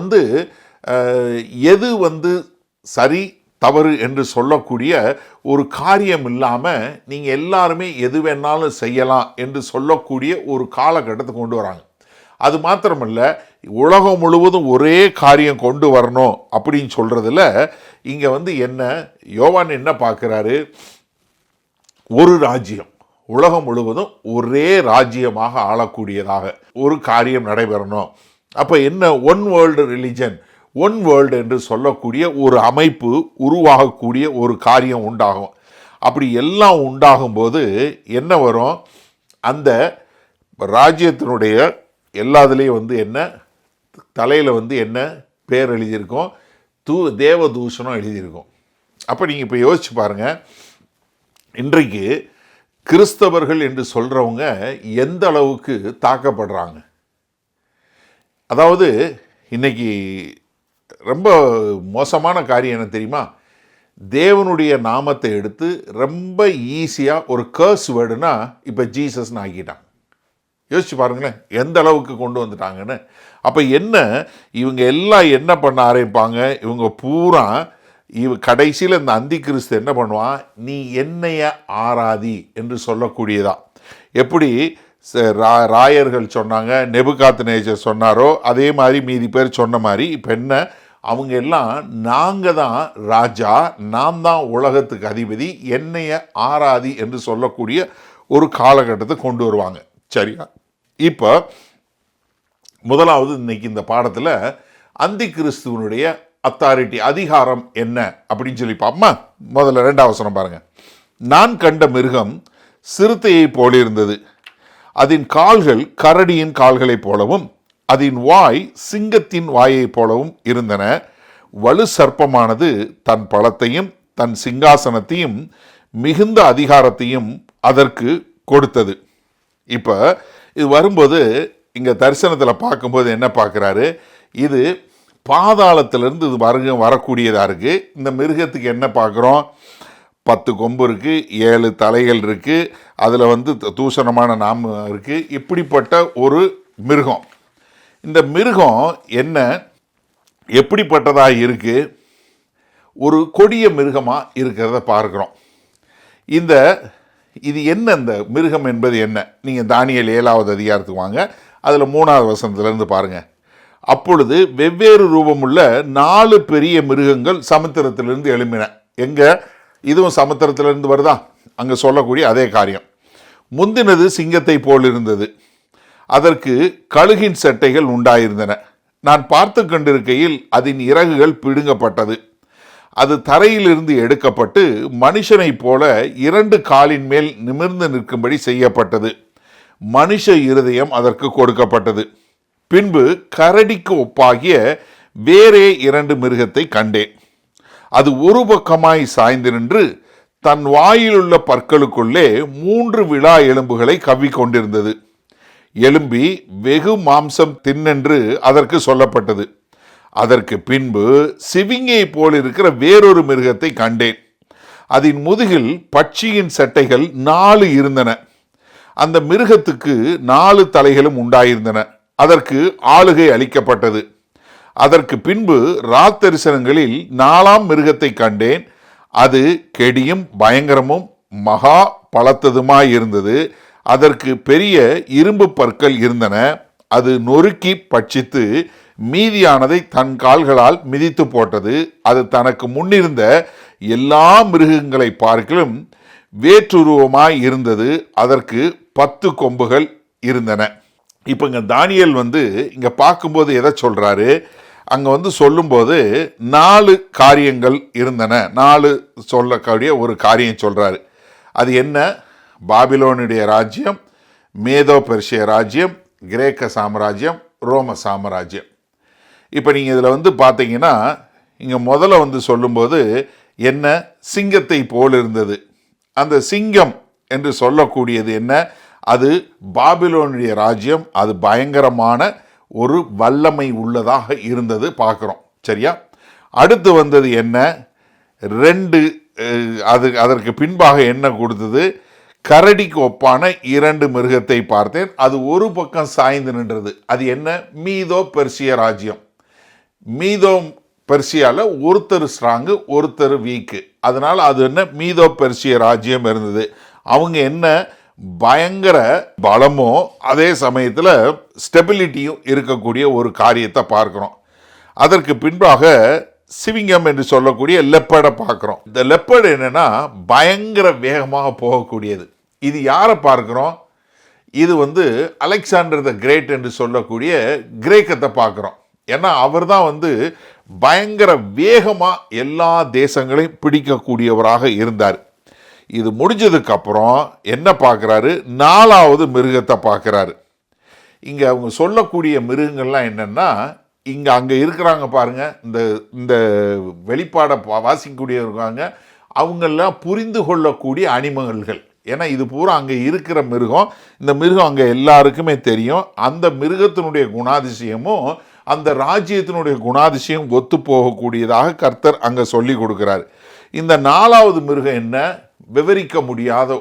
Speaker 1: எது சரி தவறு என்று சொல்லக்கூடிய ஒரு காரியம் இல்லாமல் நீங்கள் எல்லாருமே எது வேணாலும் செய்யலாம் என்று சொல்லக்கூடிய ஒரு காலகட்டத்தை கொண்டு வராங்க. அது மாத்திரமல்ல, உலகம் முழுவதும் ஒரே காரியம் கொண்டு வரணும் அப்படின்னு சொல்கிறதுல இங்கே என்ன யோவான் என்ன பார்க்குறாரு? ஒரு ராஜ்யம், உலகம் முழுவதும் ஒரே ராஜ்யமாக ஆளக்கூடியதாக ஒரு காரியம் நடைபெறணும். அப்போ என்ன, one world religion, one world என்று சொல்லக்கூடிய ஒரு அமைப்பு உருவாகக்கூடிய ஒரு காரியம் உண்டாகும். அப்படி எல்லாம் உண்டாகும்போது என்ன வரும்? அந்த ராஜ்யத்தினுடைய எல்லாத்துலேயும் என்ன தலையில் என்ன பேர் எழுதியிருக்கோம்? தேவதூஷணம் எழுதியிருக்கோம். அப்போ நீங்கள் இப்போ யோசிச்சு பாருங்கள், இன்றைக்கு கிறிஸ்தவர்கள் என்று சொல்கிறவங்க எந்த அளவுக்கு தாக்கப்படுறாங்க. அதாவது இன்னைக்கு ரொம்ப மோசமான காரியம் என்ன தெரியுமா? தேவனுடைய நாமத்தை எடுத்து ரொம்ப ஈஸியாக ஒரு கர்ஸ் வேர்டுனா இப்போ ஜீசஸ்ன்னு ஆக்கிட்டாங்க. யோசிச்சு பாருங்களேன் எந்த அளவுக்கு கொண்டு வந்துட்டாங்கன்னு. அப்போ என்ன, இவங்க எல்லாம் என்ன பண்ண ஆரம்பிப்பாங்க, இவங்க பூரா கடைசியில் இந்த அந்தி கிறிஸ்து என்ன பண்ணுவான், நீ என்னைய ஆராதி என்று சொல்லக்கூடியதான். எப்படி ராயர்கள் சொன்னாங்க, நெபுகாத்நேச்சர் சொன்னாரோ அதே மாதிரி மீதி பேர் சொன்ன மாதிரி இப்போ என்ன, அவங்க எல்லாம் நாங்கள் தான் ராஜா, நாம் தான் உலகத்துக்கு அதிபதி, என்னைய ஆராதி என்று சொல்லக்கூடிய ஒரு காலகட்டத்தை கொண்டு வருவாங்க. சரியா? இப்போ முதலாவது இன்னைக்கு இந்த பாடத்தில் அந்தி கிறிஸ்துவனுடைய அத்தாரிட்டி, அதிகாரம் என்ன அப்படின்னு சொல்லி பார்ப்போமா. முதல்ல 2ஆம் வசனம் பாருங்க. நான் கண்ட மிருகம் சிறுத்தையை போலிருந்தது, அதன் கால்கள் கரடியின் கால்களைப் போலவும் அதன் வாய் சிங்கத்தின் வாயைப் போலவும் இருந்தன. வலு சர்ப்பமானது தன் பலத்தையும் தன் சிங்காசனத்தையும் மிகுந்த அதிகாரத்தையும் அதற்கு கொடுத்தது. இப்போ இது வரும்போது இங்கே தரிசனத்தில் பார்க்கும்போது என்ன பார்க்குறாரு, இது பாதாளத்திலிருந்து இது வரக்கூடியதாக இருக்குது. இந்த மிருகத்துக்கு என்ன பார்க்குறோம், 10 கொம்பு இருக்குது, 7 தலைகள் இருக்குது, அதில் தூஷணமான நாம இருக்குது. இப்படிப்பட்ட ஒரு மிருகம். இந்த மிருகம் என்ன, எப்படிப்பட்டதாக இருக்குது, ஒரு கொடிய மிருகமாக இருக்கிறத பார்க்குறோம். இது என்ன, இந்த மிருகம் என்பது என்ன, நீங்கள் தானியேல் 7ஆவது அதிகாரத்துக்கு வாங்க, அதில் 3ஆவது வசனத்திலிருந்து பாருங்கள். அப்பொழுது வெவ்வேறு ரூபமுள்ள 4 பெரிய மிருகங்கள் சமுத்திரத்திலிருந்து எழும்பின. எங்கே, இதுவும் சமுத்திரத்திலிருந்து வருதா, அங்கே சொல்லக்கூடிய அதே காரியம். முந்தினது சிங்கத்தை போல் இருந்தது, அதற்கு கழுகின் செட்டைகள் உண்டாயிருந்தன. நான் பார்த்து கொண்டிருக்கையில் அதன் இறகுகள் பிடுங்கப்பட்டது. அது தரையிலிருந்து எடுக்கப்பட்டு மனுஷனைப் போல 2 காலின் மேல் நிமிர்ந்து நிற்கும்படி செய்யப்பட்டது. மனுஷ இருதயம் அதற்கு கொடுக்கப்பட்டது. பின்பு கரடிக்கு ஒப்பாகிய வேறே 2 மிருகத்தை கண்டேன். அது ஒரு பக்கமாய் சாய்ந்து நின்று தன் வாயிலுள்ள பற்களுக்குள்ளே 3 விலா எலும்புகளை கவ்விக்கொண்டிருந்தது. எலும்பி வெகு மாம்சம் தின்னென்று அதற்கு சொல்லப்பட்டது. அதற்கு பின்பு சிவிங்கை போல் இருக்கிற வேறொரு மிருகத்தை கண்டேன். அதன் முதுகில் பட்சியின் சட்டைகள் 4 இருந்தன. அந்த மிருகத்துக்கு 4 தலைகளும் உண்டாயிருந்தன. அதற்கு ஆளுகை அளிக்கப்பட்டது. அதற்கு பின்பு ராத்தரிசனங்களில் 4ஆம் மிருகத்தை கண்டேன். அது கெடியும் பயங்கரமும் மகா பலத்ததுமாயிருந்தது. அதற்கு பெரிய இரும்பு பற்கள் இருந்தன. அது நொறுக்கி பட்சித்து மீதியானதை தன் கால்களால் மிதித்து போட்டது. அது தனக்கு முன்னிருந்த எல்லா மிருகங்களை பார்க்கிலும் வேற்றுருவமாய் இருந்தது. அதற்கு 10 கொம்புகள் இருந்தன. இப்போ இங்கே தானியேல் இங்கே பார்க்கும்போது எதை சொல்கிறாரு, அங்கே சொல்லும்போது 4 காரியங்கள் இருந்தன. 4 சொல்லக்கூடிய ஒரு காரியம் சொல்கிறாரு. அது என்ன, பாபிலோனுடைய ராஜ்யம், மேதோ பெர்ஷிய ராஜ்யம், கிரேக்க சாம்ராஜ்யம், ரோம சாம்ராஜ்யம். இப்போ நீங்கள் இதில் பார்த்தீங்கன்னா இங்கே முதல்ல சொல்லும்போது என்ன, சிங்கத்தை போல் இருந்தது. அந்த சிங்கம் என்று சொல்லக்கூடியது என்ன, அது பாபிலோனுடைய ராஜ்யம். அது பயங்கரமான ஒரு வல்லமை உள்ளதாக இருந்தது பார்க்குறோம். சரியா? அடுத்து வந்தது என்ன, 2 அதற்கு பின்பாக என்ன கொடுத்தது, கரடிக்கு ஒப்பான 2 மிருகத்தை பார்த்தேன். அது ஒரு பக்கம் சாய்ந்து நின்றது. அது என்ன, மீதோ பெர்சிய ராஜ்யம். மீதோ பெர்சியாவில் ஒருத்தர் ஸ்ட்ராங்கு, ஒருத்தர் வீக்கு. அதனால் அது என்ன, மீதோ பெர்சிய ராஜ்யம் இருந்தது. அவங்க என்ன, பயங்கர பலமோ அதே சமயத்தில் ஸ்டெபிலிட்டியும் இருக்கக்கூடிய ஒரு காரியத்தை பார்க்குறோம். அதற்கு பின்பாக சிவிங்கம் என்று சொல்லக்கூடிய லெப்பர்டை பார்க்குறோம். இந்த லெப்பர்டு என்னென்னா பயங்கர வேகமாக போகக்கூடியது. இது யாரை பார்க்குறோம், இது அலெக்சாண்டர் த கிரேட் என்று சொல்லக்கூடிய கிரேக்கத்தை பார்க்குறோம். ஏன்னா அவர் தான் பயங்கர வேகமாக எல்லா தேசங்களையும் பிடிக்கக்கூடியவராக இருந்தார். இது முடிஞ்சதுக்கப்புறம் என்ன பார்க்குறாரு, 4ஆவது மிருகத்தை பார்க்குறாரு. இங்கே அவங்க சொல்லக்கூடிய மிருகங்கள்லாம் என்னென்னா, அங்கே இருக்கிறாங்க பாருங்கள், இந்த வெளிப்பாடை வாசிக்கக்கூடியவங்க, அவங்கெல்லாம் புரிந்து கொள்ளக்கூடிய அனிமல்கள். ஏன்னா இது பூரா அங்கே இருக்கிற மிருகம். இந்த மிருகம் அங்கே எல்லாருக்குமே தெரியும். அந்த மிருகத்தினுடைய குணாதிசயமும் அந்த ராஜ்யத்தினுடைய குணாதிசயம் ஒத்து போகக்கூடியதாக கர்த்தர் அங்கே சொல்லி கொடுக்குறாரு. இந்த 4ஆவது மிருகம் என்ன, விவரிக்க முடியாத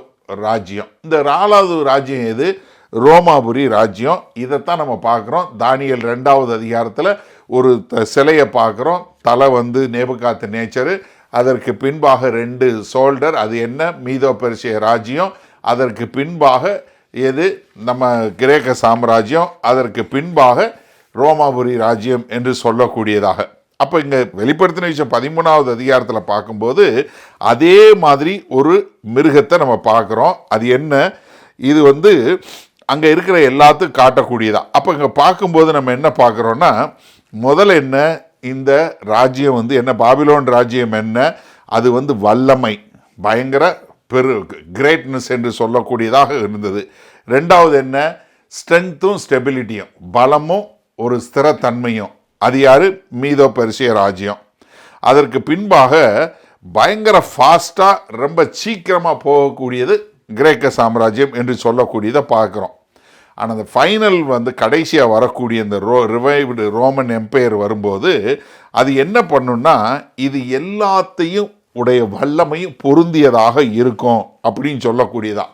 Speaker 1: ராஜ்யம். இந்த 4ஆவது ராஜ்யம் எது, ரோமாபுரி ராஜ்யம். இதைத்தான் நம்ம பார்க்குறோம். தானியேல் 2வது அதிகாரத்தில் ஒரு சிலையை பார்க்குறோம். தலை வந்து நேபுகாத் நேச்சரு, அதற்கு பின்பாக 2 சோல்டர், அது என்ன மீதோ பெர்சிய ராஜ்யம், அதற்கு பின்பாக எது நம்ம கிரேக்க சாம்ராஜ்யம், அதற்கு பின்பாக ரோமாபுரி ராஜ்யம் என்று சொல்லக்கூடியதாக. அப்போ இங்கே வெளிப்படுத்தின விஷயம் 13வது அதிகாரத்தில் பார்க்கும்போது அதே மாதிரி ஒரு மிருகத்தை நம்ம பார்க்குறோம். அது என்ன, இது வந்து அங்கே இருக்கிற எல்லாத்துக்கும் காட்டக்கூடியதா. அப்போ இங்கே பார்க்கும்போது நம்ம என்ன பார்க்குறோன்னா, முதல்ல என்ன, இந்த ராஜ்யம் வந்து என்ன, பாபிலோன் ராஜ்யம் என்ன, அது வந்து வல்லமை, பயங்கர கிரேட்னஸ் என்று சொல்லக்கூடியதாக இருந்தது. 2வது என்ன, ஸ்ட்ரென்த்தும் ஸ்டெபிலிட்டியும், பலமும் ஒரு ஸ்திரத்தன்மையும். அது யார், மீதோ பெர்சிய ராஜ்யம். அதற்கு பின்பாக பயங்கர ஃபாஸ்ட்டாக ரொம்ப சீக்கிரமாக போகக்கூடியது கிரேக்க சாம்ராஜ்யம் என்று சொல்லக்கூடியதை பார்க்குறோம். ஆனால் அந்த ஃபைனல் வந்து கடைசியாக வரக்கூடிய இந்த ரிவைவ்டு ரோமன் எம்பையர் வரும்போது அது என்ன பண்ணுன்னா, இது எல்லாத்தையும் உடைய வல்லமையும் பொருந்தியதாக இருக்கும் அப்படின்னு சொல்லக்கூடியதா.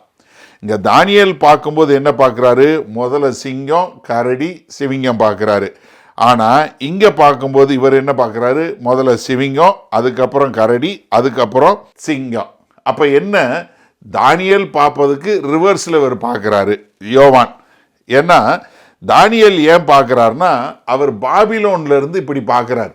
Speaker 1: இங்கே தானியேல் பார்க்கும்போது என்ன பார்க்குறாரு, முதல்ல சிங்கம், கரடி, சிவிங்கம் பார்க்குறாரு. ஆனால் இங்கே பார்க்கும்போது இவர் என்ன பார்க்குறாரு, முதல்ல சிவிங்கம், அதுக்கப்புறம் கரடி, அதுக்கப்புறம் சிங்கம். அப்போ என்ன, தானியேல் பார்ப்பதுக்கு ரிவர்ஸில் இவர் பார்க்குறாரு யோவான். ஏன்னா தானியேல் ஏன் பார்க்குறாருன்னா, அவர் பாபிலோன்லேருந்து இப்படி பார்க்குறாரு.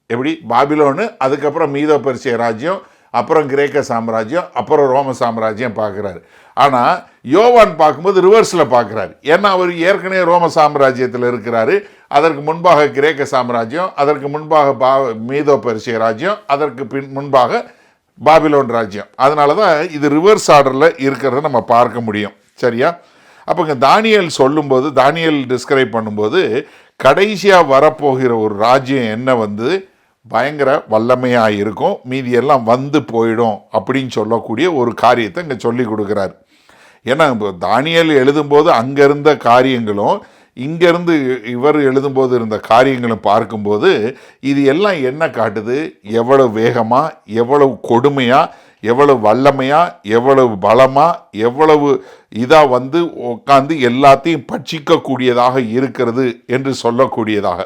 Speaker 1: எப்படி, பாபிலோனு, அதுக்கப்புறம் மீதோ பெர்சிய ராஜ்யம், அப்புறம் கிரேக்க சாம்ராஜ்யம், அப்புறம் ரோம சாம்ராஜ்யம் பார்க்குறாரு. ஆனால் யோவான் பார்க்கும்போது ரிவர்ஸில் பார்க்குறாரு. ஏன்னா அவர் ஏற்கனவே ரோம சாம்ராஜ்யத்தில் இருக்கிறாரு, அதற்கு முன்பாக கிரேக்க சாம்ராஜ்யம், அதற்கு முன்பாக மீதோ பெர்சிய ராஜ்யம், அதற்கு முன்பாக பாபிலோன் ராஜ்யம். அதனால தான் இது ரிவர்ஸ் ஆர்டரில் இருக்கிறத நம்ம பார்க்க முடியும். சரியா? அப்போ இங்கே தானியேல் சொல்லும்போது, தானியேல் டிஸ்கிரைப் பண்ணும்போது, கடைசியாக வரப்போகிற ஒரு ராஜ்யம் என்ன வந்து பயங்கர வல்லமையாக இருக்கும், மீதி எல்லாம் வந்து போயிடும் அப்படின்னு சொல்லக்கூடிய ஒரு காரியத்தை இங்கே சொல்லி கொடுக்குறாரு. ஏன்னா தானியேல் எழுதும்போது அங்கே இருந்த காரியங்களும் இங்கேருந்து இவர் எழுதும்போது இருந்த காரியங்களும் பார்க்கும்போது இது எல்லாம் என்ன காட்டுது, எவ்வளவு வேகமாக, எவ்வளவு கொடுமையாக, எவ்வளவு வல்லமையாக, எவ்வளவு பலமாக, எவ்வளவு இதாக வந்து உட்காந்து எல்லாத்தையும் பட்சிக்கக்கூடியதாக இருக்கிறது என்று சொல்லக்கூடியதாக.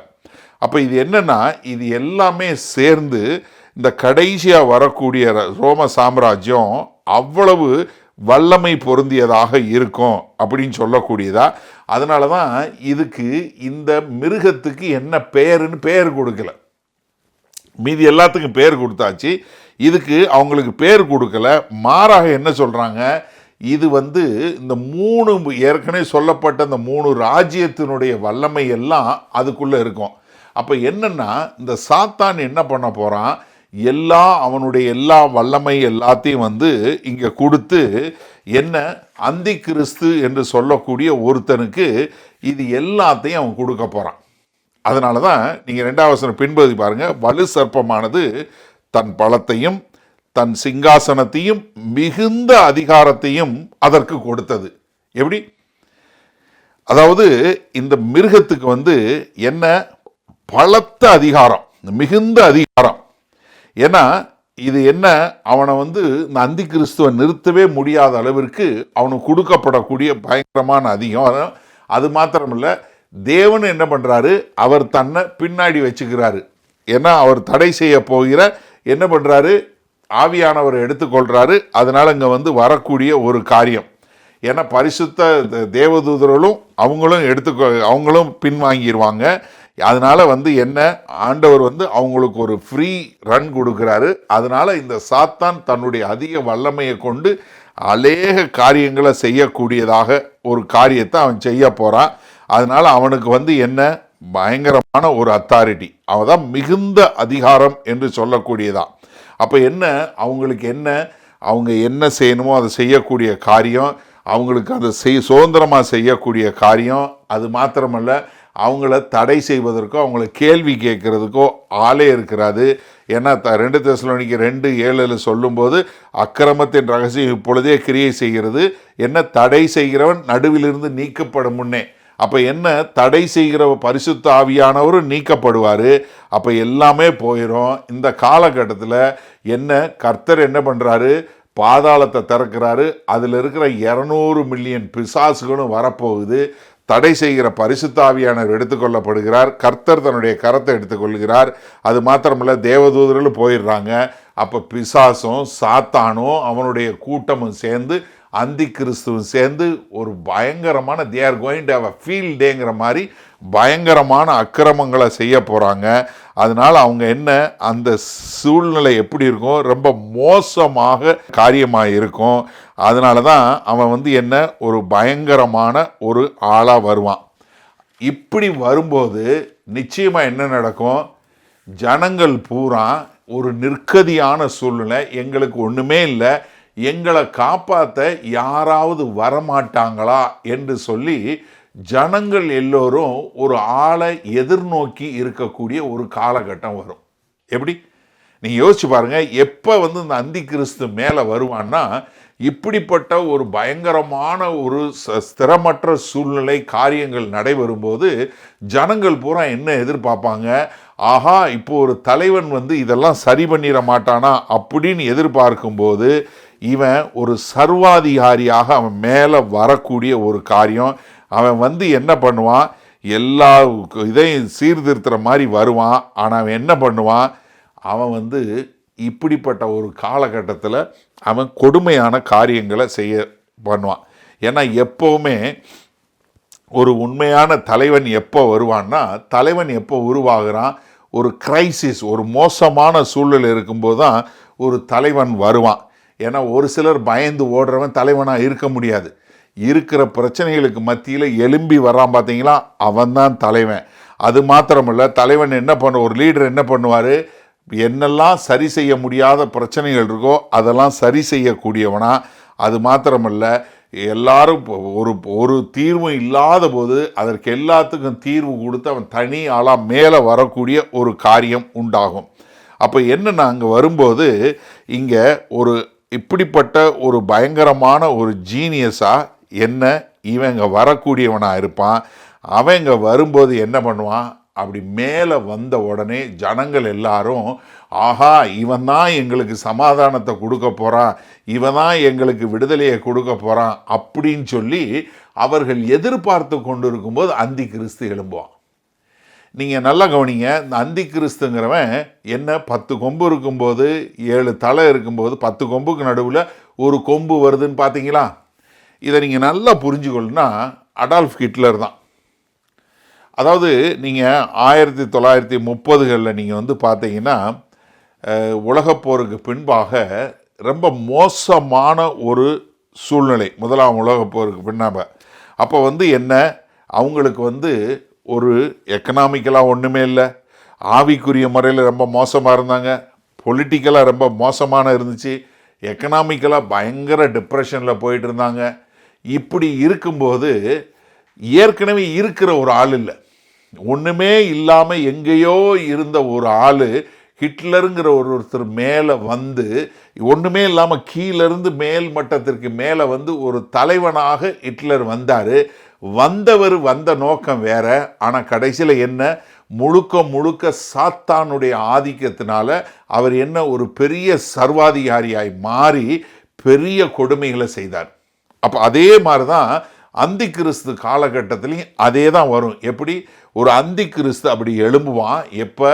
Speaker 1: அப்போ இது என்னன்னா, இது எல்லாமே சேர்ந்து இந்த கடைசியாக வரக்கூடிய ரோம சாம்ராஜ்யம் அவ்வளவு வல்லமை பொருந்தியதாக இருக்கும் அப்படின்னு சொல்லக்கூடியதா. அதனால தான் இதுக்கு இந்த மிருகத்துக்கு என்ன பெயருன்னு பெயர் கொடுக்கல. மீதி எல்லாத்துக்கும் பேர் கொடுத்தாச்சு, இதுக்கு அவங்களுக்கு பேர் கொடுக்கல. மாறாக என்ன சொல்கிறாங்க, இது வந்து இந்த 3 ஏற்கனவே சொல்லப்பட்ட இந்த 3 ராஜ்யத்தினுடைய வல்லமை எல்லாம் அதுக்குள்ளே இருக்கும். அப்போ என்னன்னா, இந்த சாத்தான் என்ன பண்ண போகிறான், அவனுடைய எல்லா வல்லமை எல்லாத்தையும் வந்து இங்கே கொடுத்து, என்ன அந்தி கிறிஸ்து என்று சொல்லக்கூடிய ஒருத்தனுக்கு இது எல்லாத்தையும் அவன் கொடுக்க போகிறான். அதனால தான் நீங்கள் 2வது வசனம் பின்பகுதி பாருங்கள், வலு சர்ப்பமானது தன் பலத்தையும் தன் சிங்காசனத்தையும் மிகுந்த அதிகாரத்தையும் அதற்கு கொடுத்தது. எப்படி, அதாவது இந்த மிருகத்துக்கு வந்து என்ன பலத்த அதிகாரம், மிகுந்த அதிகாரம். ஏன்னா இது என்ன, அவனை வந்து இந்த அந்தி கிறிஸ்துவை நிறுத்தவே முடியாத அளவிற்கு அவனுக்கு கொடுக்கப்படக்கூடிய பயங்கரமான அதிகம். அது மாத்திரமில்லை, தேவன் என்ன பண்ணுறாரு, அவர் தன்னை பின்னாடி வச்சுக்கிறாரு. ஏன்னா அவர் தடை செய்ய போகிற என்ன பண்ணுறாரு, ஆவியானவரை எடுத்துக்கொள்கிறாரு. அதனால் இங்கே வந்து வரக்கூடிய ஒரு காரியம், ஏன்னா பரிசுத்த தேவதூதர்களும் அவங்களும் பின்வாங்கிடுவாங்க. அதனால் வந்து என்ன, ஆண்டவர் வந்து அவங்களுக்கு ஒரு ஃப்ரீ ரன் கொடுக்குறாரு. அதனால் இந்த சாத்தான் தன்னுடைய அதிக வல்லமையை கொண்டு அநேக காரியங்களை செய்யக்கூடியதாக ஒரு காரியத்தை அவன் செய்ய போகிறான். அதனால் அவனுக்கு வந்து என்ன, பயங்கரமான ஒரு அத்தாரிட்டி, அவன் தான் மிகுந்த அதிகாரம் என்று சொல்லக்கூடியதான். அப்போ என்ன, அவங்களுக்கு என்ன, அவங்க என்ன செய்யணுமோ அதை செய்யக்கூடிய காரியம், அவங்களுக்கு அதை சுதந்திரமாக செய்யக்கூடிய காரியம். அது மாத்திரமல்ல, அவங்கள தடை செய்வதற்கோ அவங்கள கேள்வி கேட்கறதுக்கோ ஆளே இருக்கிறாது. ஏன்னா 2 தெசலோனிக்கர் 2:7 சொல்லும்போது, அக்கிரமத்தின் ரகசியம் இப்பொழுதே கிரியை செய்கிறது, என்ன தடை செய்கிறவன் நடுவிலிருந்து நீக்கப்படும் முன்னே. அப்போ என்ன, தடை செய்கிற பரிசுத்த ஆவியானவரும் நீக்கப்படுவார். அப்போ எல்லாமே போயிடும். இந்த காலகட்டத்தில் என்ன, கர்த்தர் என்ன பண்ணுறாரு, பாதாளத்தை திறக்கிறாரு. அதில் இருக்கிற 200 மில்லியன் பிசாசுகளும் வரப்போகுது. தடை செய்கிற பரிசுத்த ஆவியானவர் எடுத்துக்கொள்ளப்படுகிறார். கர்த்தர் தன்னுடைய கரத்தை எடுத்துக்கொள்கிறார். அது மாத்திரமல்ல, தேவதூதர்களும் போயிடுறாங்க. அப்போ பிசாசும் சாத்தானும் அவனுடைய கூட்டமும் சேர்ந்து அந்தி கிறிஸ்துவும் சேர்ந்து ஒரு பயங்கரமான they are going to have a field டேங்கிற மாதிரி பயங்கரமான அக்கிரமங்களை செய்ய போகிறாங்க. அதனால் அவங்க என்ன, அந்த சூழ்நிலை எப்படி இருக்கும், ரொம்ப மோசமாக காரியமாக இருக்கும். அதனால தான் அவன் என்ன ஒரு பயங்கரமான ஒரு ஆளாக வருவான். இப்படி வரும்போது நிச்சயமாக என்ன நடக்கும், ஜனங்கள் பூரா ஒரு நிற்கதியான சூழ்நிலை, எங்களுக்கு ஒன்றுமே இல்லை, எங்களை காப்பாற்ற யாராவது வரமாட்டாங்களா என்று சொல்லி ஜனங்கள் எல்லோரும் ஒரு ஆளை எதிர்நோக்கி இருக்கக்கூடிய ஒரு காலகட்டம் வரும். எப்படி நீங்கள் யோசிச்சு பாருங்கள். எப்போ இந்த அந்தி கிறிஸ்து மேலே வருவான்னா, இப்படிப்பட்ட ஒரு பயங்கரமான ஒரு ஸ்திரமற்ற சூழ்நிலை காரியங்கள் நடைபெறும்போது ஜனங்கள் பூரா என்ன எதிர்பார்ப்பாங்க, ஆஹா இப்போ ஒரு தலைவன் இதெல்லாம் சரி பண்ணிட மாட்டானா அப்படின்னு எதிர்பார்க்கும்போது இவன் ஒரு சர்வாதிகாரியாக அவன் மேலே வரக்கூடிய ஒரு காரியம். அவன் என்ன பண்ணுவான், எல்லா இதையும் சீர்திருத்துற மாதிரி வருவான். ஆனால் அவன் என்ன பண்ணுவான், அவன் இப்படிப்பட்ட ஒரு காலகட்டத்தில் அவன் கொடுமையான காரியங்களை செய்ய பண்ணுவான். ஏன்னா எப்போவுமே ஒரு உண்மையான தலைவன் எப்போ வருவான்னா, தலைவன் எப்போ உருவாகிறான், ஒரு கிரைசிஸ், ஒரு மோசமான சூழ்நிலை இருக்கும்போது தான் ஒரு தலைவன் வருவான். ஏன்னா ஒரு சிலர் பயந்து ஓடுறவன் தலைவனாக இருக்க முடியாது. இருக்கிற பிரச்சனைகளுக்கு மத்தியில் எழும்பி வரான் பார்த்தீங்களா, அவன்தான் தலைவன். அது மாத்திரமில்ல, தலைவன் என்ன பண்ண, ஒரு லீடர் என்ன பண்ணுவார், என்னெல்லாம் சரி செய்ய முடியாத பிரச்சனைகள் இருக்கோ அதெல்லாம் சரி செய்யக்கூடியவனா. அது மாத்திரமல்ல, எல்லாரும் ஒரு தீர்வும் இல்லாத போது அதற்கு எல்லாத்துக்கும் தீர்வு கொடுத்து அவன் தனி ஆளாக மேலே வரக்கூடிய ஒரு காரியம் உண்டாகும். அப்போ என்னன்னா, அங்கே வரும்போது இங்கே ஒரு இப்படிப்பட்ட ஒரு பயங்கரமான ஒரு ஜீனியஸாக இவன் இங்கே வரக்கூடியவனாக இருப்பான். அவன் இங்கே வரும்போது என்ன பண்ணுவான், அப்படி மேலே வந்த உடனே ஜனங்கள் எல்லாரும், ஆஹா இவன் தான் எங்களுக்கு சமாதானத்தை கொடுக்க போகிறான், இவன் தான் எங்களுக்கு விடுதலையை கொடுக்க போகிறான் அப்படின்னு சொல்லி அவர்கள் எதிர்பார்த்து கொண்டு இருக்கும்போது அந்தி கிறிஸ்து எழும்புவான். நீங்கள் நல்லா கவனிங்க. இந்த அந்தி கிறிஸ்துங்கிறவன் 10 கொம்பு இருக்கும்போது 7 தலை இருக்கும்போது 10 கொம்புக்கு நடுவில் ஒரு கொம்பு வருதுன்னு பார்த்தீங்களா? இதை நீங்கள் நல்லா புரிஞ்சுக்கொள்ளுன்னா அடால்ஃப் ஹிட்லர் தான். அதாவது நீங்கள் 1930களில் நீங்கள் பார்த்தீங்கன்னா உலகப்போருக்கு பின்பாக ரொம்ப மோசமான ஒரு சூழ்நிலை, முதலாம் உலகப்போருக்கு பின்னாக. அப்போ என்ன, அவங்களுக்கு ஒரு எக்கனாமிக்கலாக ஒன்றுமே இல்லை, ஆவிக்குரிய முறையில் ரொம்ப மோசமாக இருந்தாங்க, பொலிட்டிக்கலாக ரொம்ப மோசமான இருந்துச்சு, எக்கனாமிக்கலாக பயங்கர டிப்ரெஷனில் போயிட்டு இருந்தாங்க. இப்படி இருக்கும்போது ஏற்கனவே இருக்கிற ஒரு ஆள் இல்லை, ஒன்றுமே இல்லாமல் எங்கேயோ இருந்த ஒரு ஆள் ஹிட்லருங்கிற ஒருத்தர் மேலே ஒன்றுமே இல்லாமல் கீழேருந்து மேல் மட்டத்திற்கு மேலே ஒரு தலைவனாக ஹிட்லர் வந்தார். வந்தவர் வந்த நோக்கம் வேற. ஆனால் கடைசியில் முழுக்க முழுக்க சாத்தானுடைய ஆதிக்கத்தினால அவர் ஒரு பெரிய சர்வாதிகாரியாய் மாறி பெரிய கொடுமைகளை செய்தார். அப்போ அதே மாதிரி தான் அந்தி கிறிஸ்து காலகட்டத்திலையும் அதே தான் வரும். எப்படி ஒரு அந்தி கிறிஸ்து அப்படி எழும்புவான், எப்போ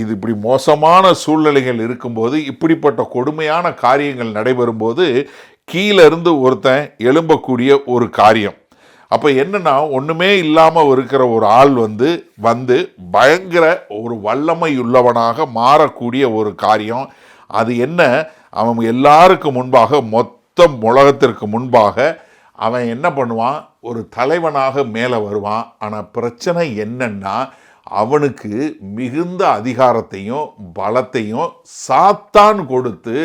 Speaker 1: இது இப்படி மோசமான சூழ்நிலைகள் இருக்கும்போது, இப்படிப்பட்ட கொடுமையான காரியங்கள் நடைபெறும்போது கீழே இருந்து ஒருத்தன் எழும்பக்கூடிய ஒரு காரியம். அப்போ என்னன்னா, ஒன்றுமே இல்லாமல் இருக்கிற ஒரு ஆள் வந்து பயங்கர ஒரு வல்லமை உள்ளவனாக மாறக்கூடிய ஒரு காரியம். அது அவன் எல்லாருக்கும் முன்பாக, மொத்த உலகத்திற்கு முன்பாக அவன் என்ன பண்ணுவான், ஒரு தலைவனாக மேலே வருவான். ஆனால் பிரச்சனை என்னன்னா, அவனுக்கு மிகுந்த அதிகாரத்தையும் பலத்தையும் சாத்தான் கொடுத்து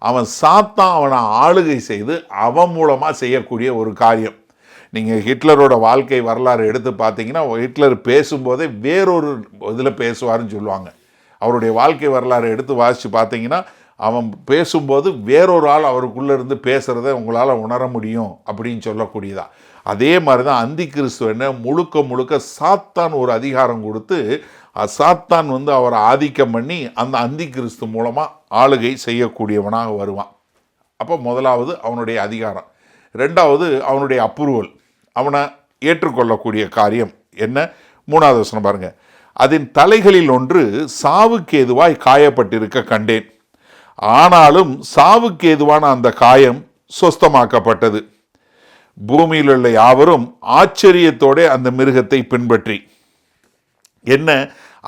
Speaker 1: அவனை ஆளுகை செய்து அவன் மூலமாக செய்யக்கூடிய ஒரு காரியம். நீங்கள் ஹிட்லரோட வாழ்க்கை வரலாறு எடுத்து பார்த்தீங்கன்னா, ஹிட்லர் பேசும்போதே வேறொரு இதில் பேசுவார்னு சொல்லுவாங்க. அவருடைய வாழ்க்கை வரலாறு எடுத்து வாசித்து பார்த்தீங்கன்னா, அவன் பேசும்போது வேறொரு ஆள் அவருக்குள்ளே இருந்து பேசுகிறத உங்களால் உணர முடியும் அப்படின்னு சொல்லக்கூடியதா. அதே மாதிரி தான் அந்தி கிறிஸ்து முழுக்க முழுக்க சாத்தான் ஒரு அதிகாரம் கொடுத்து சாத்தான் அவரை ஆதிக்கம் பண்ணி அந்த அந்தி கிறிஸ்து மூலமாக ஆளுகை செய்யக்கூடியவனாக வருவான். அப்போ முதலாவது அவனுடைய அதிகாரம், ரெண்டாவது அவனுடைய அப்ரூவல், அவனை ஏற்றுக்கொள்ளக்கூடிய காரியம் என்ன? 3வது வசனம் பாருங்க. அதன் தலைகளில் ஒன்று சாவுக்கு ஏதுவாய் காயப்பட்டிருக்க கண்டேன், ஆனாலும் சாவுக்கு ஏதுவான அந்த காயம் சொஸ்தமாக்கப்பட்டது. பூமியில் உள்ள யாவரும் ஆச்சரியத்தோட அந்த மிருகத்தை பின்பற்றி, என்ன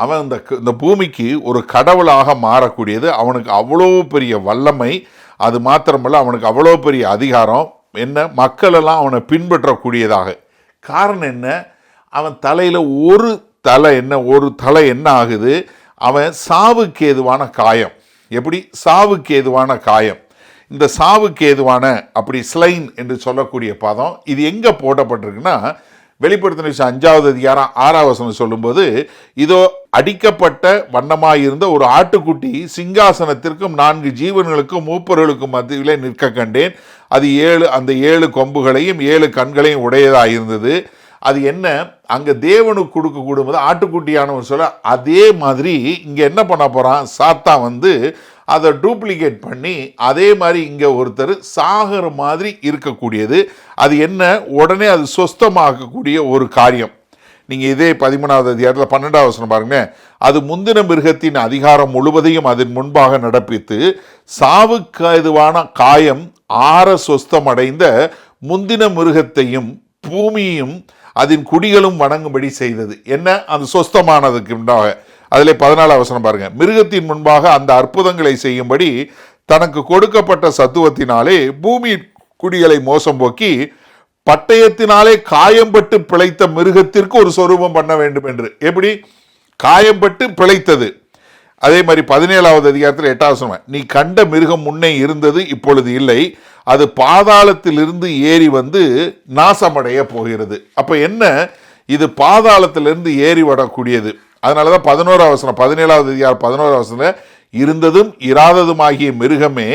Speaker 1: அவன் இந்த பூமிக்கு ஒரு கடவுளாக மாறக்கூடியது, அவனுக்கு அவ்வளோ பெரிய வல்லமை, அது மாத்திரமல்ல அவனுக்கு அவ்வளோ பெரிய அதிகாரம், என்ன மக்களெல்லாம் அவனை பின்பற்றக்கூடியதாக. காரணம் என்ன? அவன் தலையில் ஒரு தலை என்ன ஆகுது? அவன் சாவுக்கு ஏதுவான காயம். எப்படி சாவுக்கு ஏதுவான காயம்? இந்த சாவுக்கு ஏதுவான அப்படி ஸ்லைன் என்று சொல்லக்கூடிய பதம் இது எங்கே போடப்பட்டிருக்குன்னா, வெளிப்படுத்தின 5வது அதிகாரம் 6வது வசனம் சொல்லும்போது, இதோ அடிக்கப்பட்ட வண்ணமாயிருந்த ஒரு ஆட்டுக்குட்டி சிங்காசனத்திற்கும் 4 ஜீவன்களுக்கும் மூப்பர்களுக்கும் மத்தியிலே நிற்க கண்டேன். அது அந்த 7 கொம்புகளையும் 7 கண்களையும் உடையதாயிருந்தது. அது என்ன? அங்கே தேவனுக்கு கொடுக்க கூடும்போது ஆட்டுக்குட்டியானவர் சொல்ல, அதே மாதிரி இங்கே என்ன பண்ண போகிறான்? சாத்தான் அதை டூப்ளிகேட் பண்ணி அதே மாதிரி இங்கே ஒருத்தர் சாகிற மாதிரி இருக்கக்கூடியது. அது என்ன? உடனே அது சொஸ்தமாக்கக்கூடிய ஒரு காரியம். நீங்கள் இதே 13வது அதிகாரத்தில் 12வது வசனம் பாருங்க. அது முந்தின மிருகத்தின் அதிகாரம் முழுவதையும் அதன் முன்பாக நடப்பித்து சாவுக்கு ஏதுவான காயம் ஆற சொஸ்தமடைந்த முந்தின மிருகத்தையும் பூமியையும் அதன் குடிகளும் வணங்கும்படி செய்தது. என்ன? அந்த சொஸ்தமானதுக்கு முன்பாக. அதில் 14வது வசனம் பாருங்க. மிருகத்தின் முன்பாக அந்த அற்புதங்களை செய்யும்படி தனக்கு கொடுக்கப்பட்ட சத்துவத்தினாலே பூமி குடிகளை மோசம் போக்கி பட்டயத்தினாலே காயம்பட்டு பிழைத்த மிருகத்திற்கு ஒரு சொரூபம் பண்ண வேண்டும் என்று. எப்படி? காயம்பட்டு பிழைத்தது. அதே மாதிரி 17வது அதிகாரத்தில் 8வது வசனம், நீ கண்ட மிருகம் முன்னே இருந்தது, இப்பொழுது இல்லை, அது பாதாளத்திலிருந்து ஏறி நாசமடைய போகிறது. அப்ப என்ன? இது பாதாளத்திலிருந்து ஏறி வரக்கூடியது. அதனாலதான் 11வது வசனம் 17வது அதிகாரம் 11வது வசனம், இருந்ததும் இராததுமாகிய மிருகமே